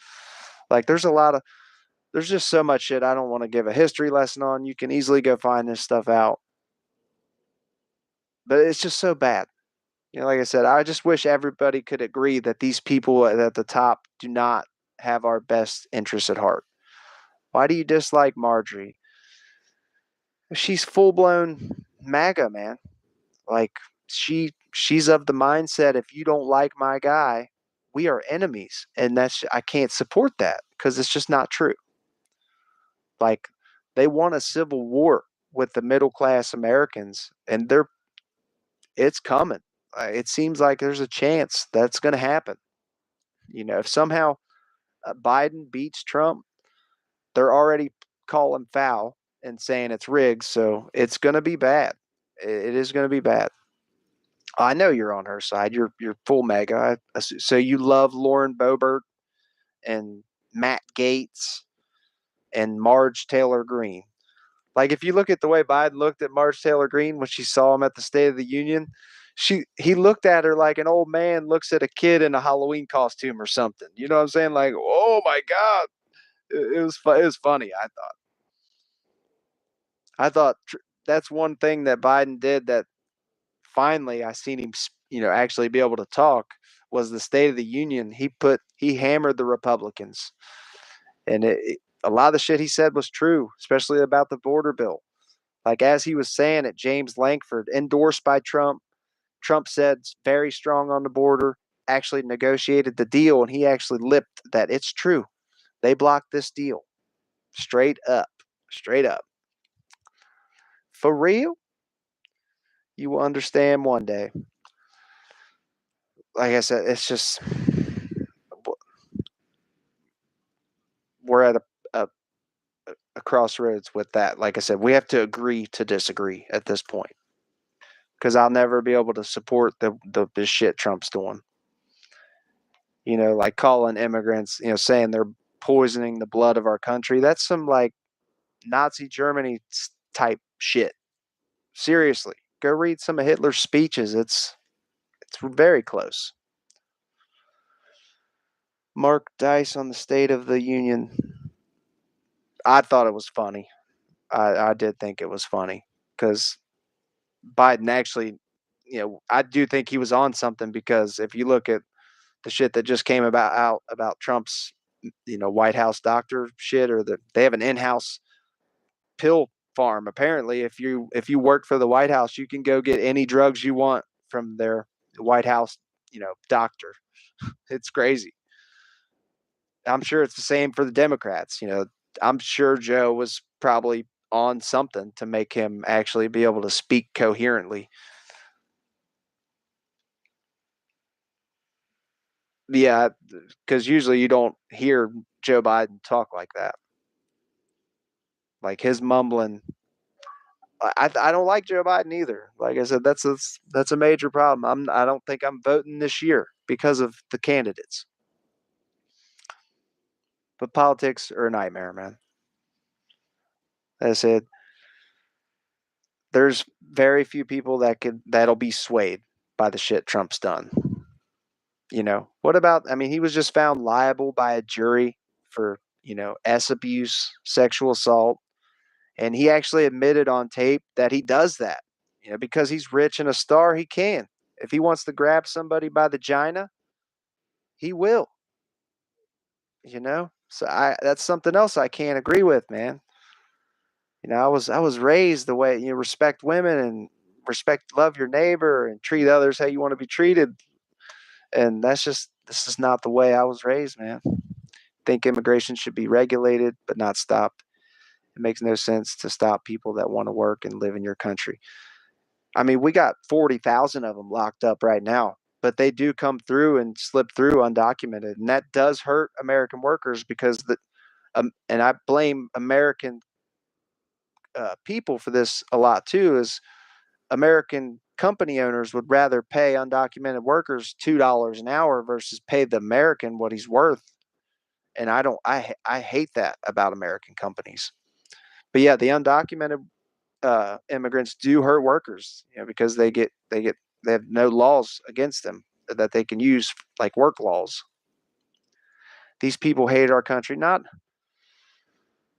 Like, there's just so much shit I don't want to give a history lesson on. You can easily go find this stuff out. But it's just so bad. Like I said, I just wish everybody could agree that these people at the top do not have our best interests at heart. Why do you dislike Marjorie? She's full blown MAGA, man. Like, she's of the mindset, if you don't like my guy, we are enemies, and I can't support that, because it's just not true. Like, they want a civil war with the middle class Americans, and it's coming. It seems like there's a chance that's going to happen. If somehow Biden beats Trump, they're already calling foul and saying it's rigged, so it's going to be bad. It is going to be bad. I know you're on her side. You're full MAGA. So you love Lauren Boebert and Matt Gaetz and Marge Taylor Greene. Like, if you look at the way Biden looked at Marge Taylor Greene when she saw him at the State of the Union, he looked at her like an old man looks at a kid in a Halloween costume or something. You know what I'm saying? Like, oh my God, it was funny. I thought that's one thing that Biden did that finally I seen him, actually be able to talk, was the State of the Union. He hammered the Republicans, and a lot of the shit he said was true, especially about the border bill. Like, as he was saying it, James Lankford, endorsed by Trump. Trump said very strong on the border, actually negotiated the deal, and he actually lipped that it's true. They blocked this deal. Straight up. Straight up. For real? You will understand one day. Like I said, it's just, we're at a crossroads with that. Like I said, we have to agree to disagree at this point, because I'll never be able to support the shit Trump's doing. Like calling immigrants, saying they're poisoning the blood of our country. That's some, like, Nazi Germany type shit. Seriously, go read some of Hitler's speeches. It's very close. Mark Dice on the State of the Union. I thought it was funny. I did think it was funny, because Biden actually, I do think he was on something, because if you look at the shit that just came out about Trump's White House doctor shit, or they have an in-house pill farm. Apparently, if you work for the White House, you can go get any drugs you want from their White House, doctor. It's crazy. I'm sure it's the same for the Democrats. I'm sure Joe was probably on something to make him actually be able to speak coherently. Yeah, because usually you don't hear Joe Biden talk like that. Like his mumbling. I don't like Joe Biden either. Like I said, that's a major problem. I don't think I'm voting this year because of the candidates. But politics are a nightmare, man. As I said, there's very few people that'll be swayed by the shit Trump's done. What about? I mean, he was just found liable by a jury for S abuse, sexual assault, and he actually admitted on tape that he does that. Because he's rich and a star, he can. If he wants to grab somebody by the vagina, he will. So that's something else I can't agree with, man. I was raised the way respect women and love your neighbor and treat others how you want to be treated, and this is not the way I was raised, man. Think immigration should be regulated but not stopped. It makes no sense to stop people that want to work and live in your country. I mean, we got 40,000 of them locked up right now, but they do come through and slip through undocumented, and that does hurt American workers because and I blame American people for this a lot too. Is American company owners would rather pay undocumented workers $2 an hour versus pay the American what he's worth, and I don't. I hate that about American companies. But yeah, the undocumented immigrants do hurt workers, because they have no laws against them that they can use, like work laws. These people hate our country. Not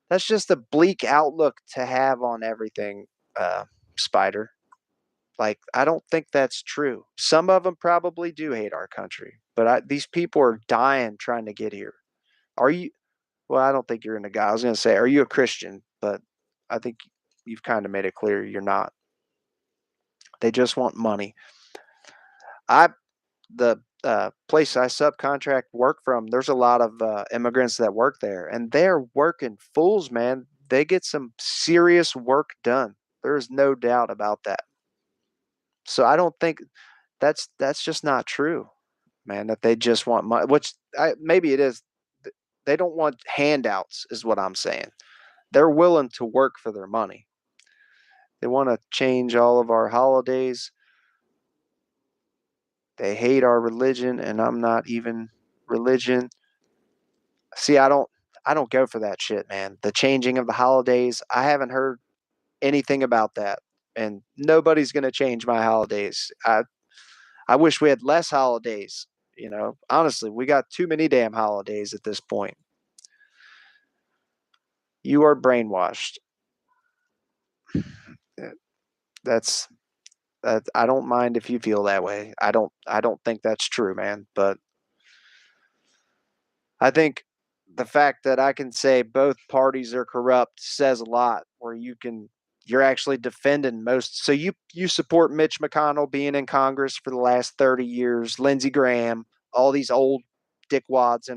That's just a bleak outlook to have on everything, Spider. Like I don't think that's true. Some of them probably do hate our country, but these people are dying trying to get here. Are you? Well, I don't think you're in a guy. I was going to say, are you a Christian? But I think you've kind of made it clear you're not. They just want money. I the place I subcontract work from, there's a lot of immigrants that work there, and they're working fools, man. They get some serious work done. There's no doubt about that. So I don't think that's just not true, man. That they just want money, which maybe it is. They don't want handouts, is what I'm saying. They're willing to work for their money. They want to change all of our holidays. They hate our religion, and I'm not even religion. See, I don't go for that shit, man. The changing of the holidays, I haven't heard anything about that. And nobody's going to change my holidays. I wish we had less holidays, Honestly, we got too many damn holidays at this point. You are brainwashed. Uh, That's that I don't mind if you feel that way. I don't think that's true, man, but I think the fact that I can say both parties are corrupt says a lot. Where you're actually defending most. So you support Mitch McConnell being in Congress for the last 30 years, Lindsey Graham, all these old dickwads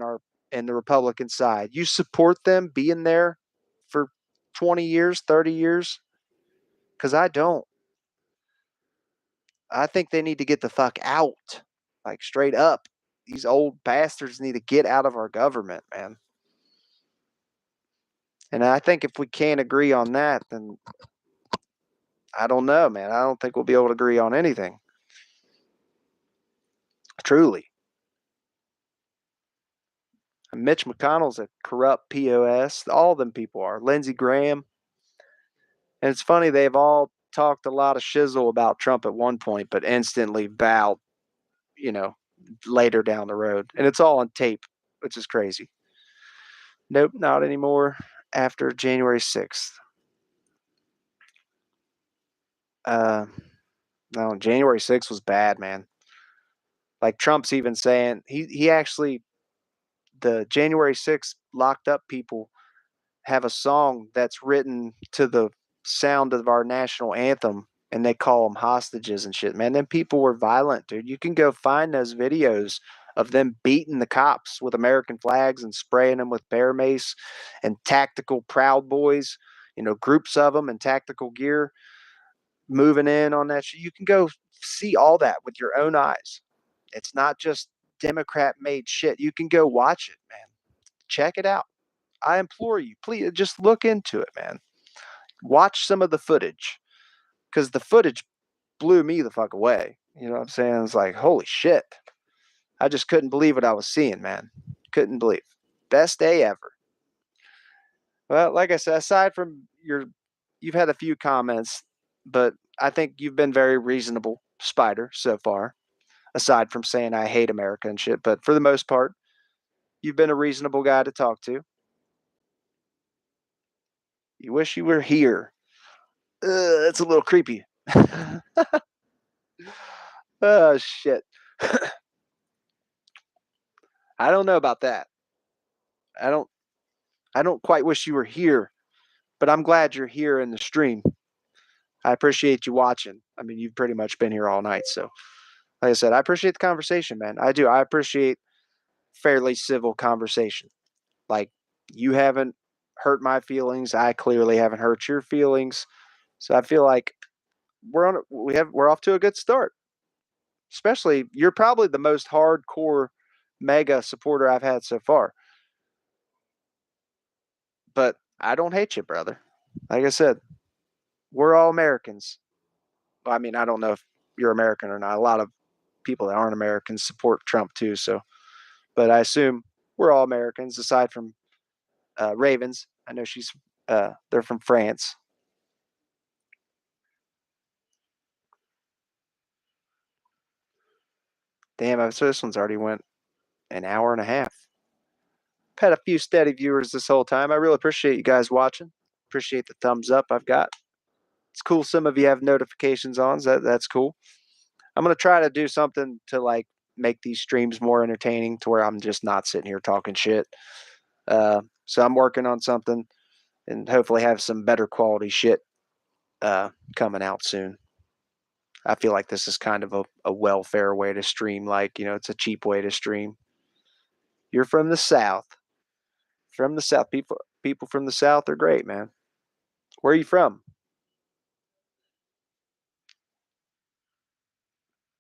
in the Republican side. You support them being there for 20 years, 30 years? Because I don't. I think they need to get the fuck out, like straight up. These old bastards need to get out of our government, man. And I think if we can't agree on that, then I don't know, man. I don't think we'll be able to agree on anything. Truly. Mitch McConnell's a corrupt POS. All of them people are. Lindsey Graham. And it's funny, they've all talked a lot of shizzle about Trump at one point, but instantly bowed, you know, later down the road. And it's all on tape, which is crazy. Nope, not anymore after January 6th. Uh, no, January 6th was bad, man. Like Trump's even saying he actually the January 6th locked up people have a song that's written to the sound of our national anthem, and they call them hostages and shit, man. Them people were violent, dude. You can go find those videos of them beating the cops with American flags and spraying them with bear mace and tactical Proud Boys, groups of them in tactical gear moving in on that shit. You can go see all that with your own eyes. It's not just Democrat made shit. You can go watch it, man. Check it out. I implore you, please just look into it, man. Watch some of the footage because the footage blew me the fuck away. You know what I'm saying? It's like, holy shit. I just couldn't believe what I was seeing, man. Couldn't believe. Best day ever. Well, like I said, aside from you've had a few comments, but I think you've been very reasonable, Spider, so far. Aside from saying I hate America and shit, but for the most part, you've been a reasonable guy to talk to. You wish you were here. That's a little creepy. Oh shit. I don't know about that. I don't I don't quite wish you were here, but I'm glad you're here in the stream. I appreciate you watching. I mean, you've pretty much been here all night, so like I said, I appreciate the conversation, man. I do. I appreciate fairly civil conversation. Like you haven't hurt my feelings. I clearly haven't hurt your feelings. So I feel like we're off to a good start. Especially you're probably the most hardcore mega supporter I've had so far. But I don't hate you, brother. Like I said, we're all Americans. I mean, I don't know if you're American or not. A lot of people that aren't Americans support Trump too. So, but I assume we're all Americans aside from Ravens. I know they're from France. Damn, so this one's already went an hour and a half. I've had a few steady viewers this whole time. I really appreciate you guys watching. Appreciate the thumbs up I've got. It's cool some of you have notifications on. So that's cool. I'm gonna try to do something to like make these streams more entertaining to where I'm just not sitting here talking shit. So I'm working on something and hopefully have some better quality shit coming out soon. I feel like this is kind of a welfare way to stream. Like, it's a cheap way to stream. You're from the South. From the South. People from the South are great, man. Where are you from?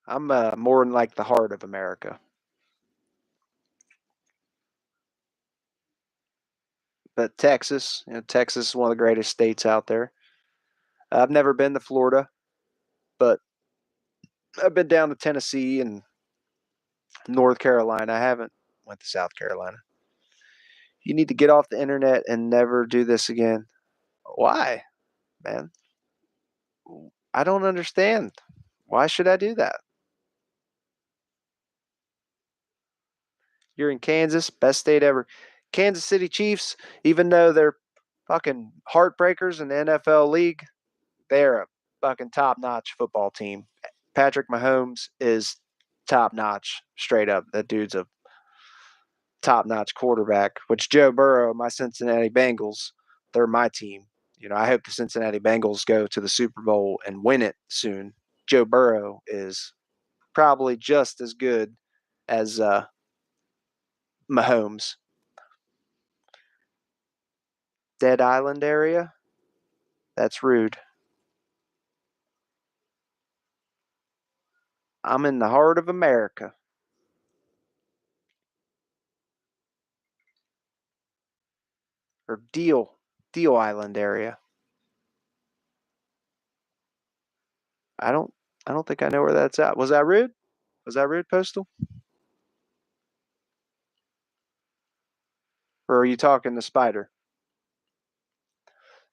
I'm more in like the heart of America. But Texas, Texas is one of the greatest states out there. I've never been to Florida, but I've been down to Tennessee and North Carolina. I haven't went to South Carolina. You need to get off the internet and never do this again. Why, man? I don't understand. Why should I do that? You're in Kansas, best state ever. Kansas City Chiefs, even though they're fucking heartbreakers in the NFL league, they're a fucking top notch football team. Patrick Mahomes is top notch, straight up. That dude's a top notch quarterback, which Joe Burrow, my Cincinnati Bengals, they're my team. I hope the Cincinnati Bengals go to the Super Bowl and win it soon. Joe Burrow is probably just as good as Mahomes. Dead Island area? That's rude. I'm in the heart of America. Or Deal Island area. I don't I don't think I know where that's at. Was that rude? Was that rude, Postal? Or are you talking to Spider?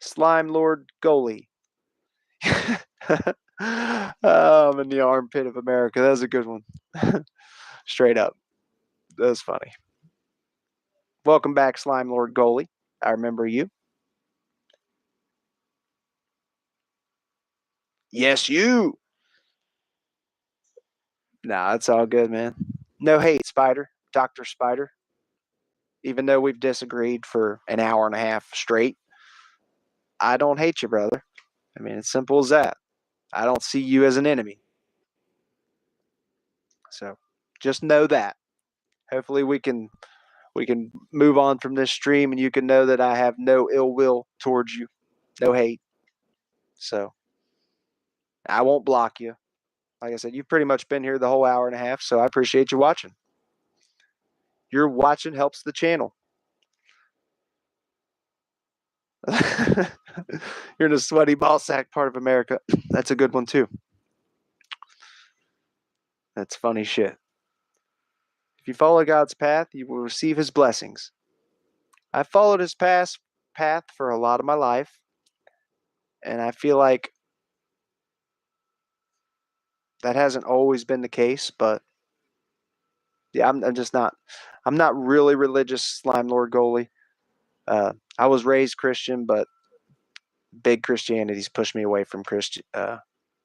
Slime Lord Goalie. I'm in the armpit of America. That was a good one. Straight up. That was funny. Welcome back, Slime Lord Goalie. I remember you. Yes, you. Nah, it's all good, man. No hate, Spider. Dr. Spider. even though we've disagreed for an hour and a half straight. I don't hate you, brother. I mean, it's simple as that. I don't see you as an enemy. So just know that. Hopefully we can move on from this stream and you can know that I have no ill will towards you, no hate. So I won't block you. Like I said, you've pretty much been here the whole hour and a half, so I appreciate you watching. Your watching helps the channel. You're in the sweaty ball sack part of America. That's a good one too. That's funny shit. If you follow God's path, you will receive his blessings. I followed his path for a lot of my life, and I feel like that hasn't always been the case, but yeah, I'm not really religious, Slime Lord Goalie. I was raised Christian, but big Christianity's pushed me away from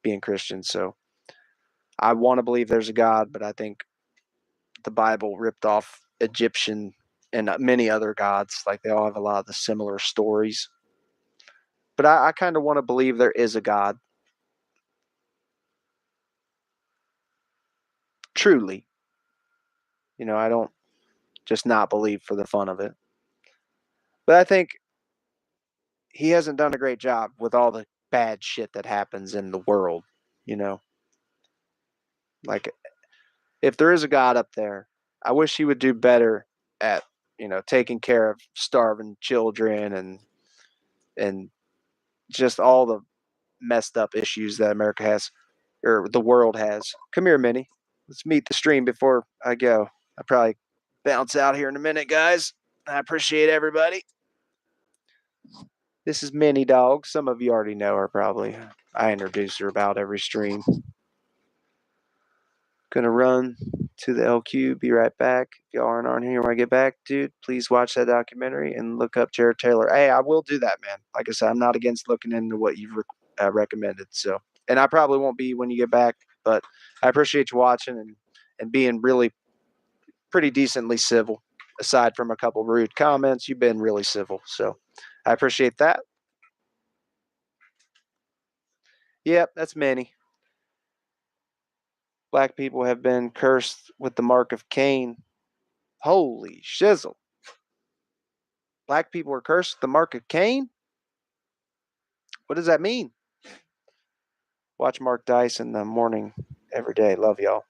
being Christian. So I want to believe there's a God, but I think the Bible ripped off Egyptian and many other gods. Like they all have a lot of the similar stories. But I kind of want to believe there is a God. Truly. I don't just not believe for the fun of it. But I think he hasn't done a great job with all the bad shit that happens in the world, you know. Like if there is a God up there, I wish he would do better at, taking care of starving children and just all the messed up issues that America has or the world has. Come here, Minnie. Let's meet the stream before I go. I probably bounce out here in a minute, guys. I appreciate everybody. This is Minnie Dog. Some of you already know her probably. I introduce her about every stream. Gonna run to the LQ. Be right back. If y'all aren't here when I get back, dude, please watch that documentary and look up Jared Taylor. Hey, I will do that, man. Like I said, I'm not against looking into what you've recommended. So, and I probably won't be when you get back, but I appreciate you watching and being really pretty decently civil. Aside from a couple rude comments, you've been really civil. So, I appreciate that. Yep, that's many. Black people have been cursed with the mark of Cain. Holy shizzle. Black people are cursed with the mark of Cain? What does that mean? Watch Mark Dice in the morning every day. Love y'all.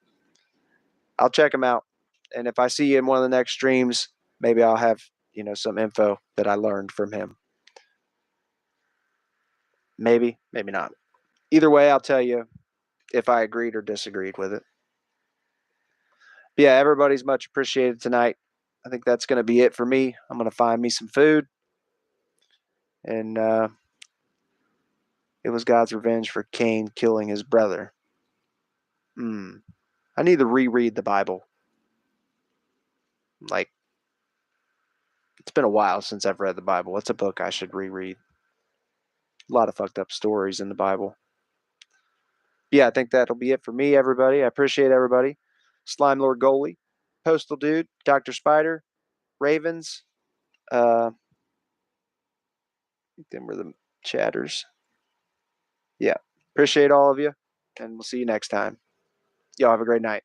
I'll check him out. And if I see you in one of the next streams, maybe I'll have, some info that I learned from him. Maybe, maybe not. Either way, I'll tell you if I agreed or disagreed with it. But yeah, everybody's much appreciated tonight. I think that's going to be it for me. I'm going to find me some food. And it was God's revenge for Cain killing his brother. I need to reread the Bible. Like, it's been a while since I've read the Bible. What's a book I should reread? A lot of fucked up stories in the Bible. Yeah, I think that'll be it for me, everybody. I appreciate everybody. Slime Lord Goalie, Postal Dude, Dr. Spider, Ravens. Them were the chatters. Yeah. Appreciate all of you, and we'll see you next time. Y'all have a great night.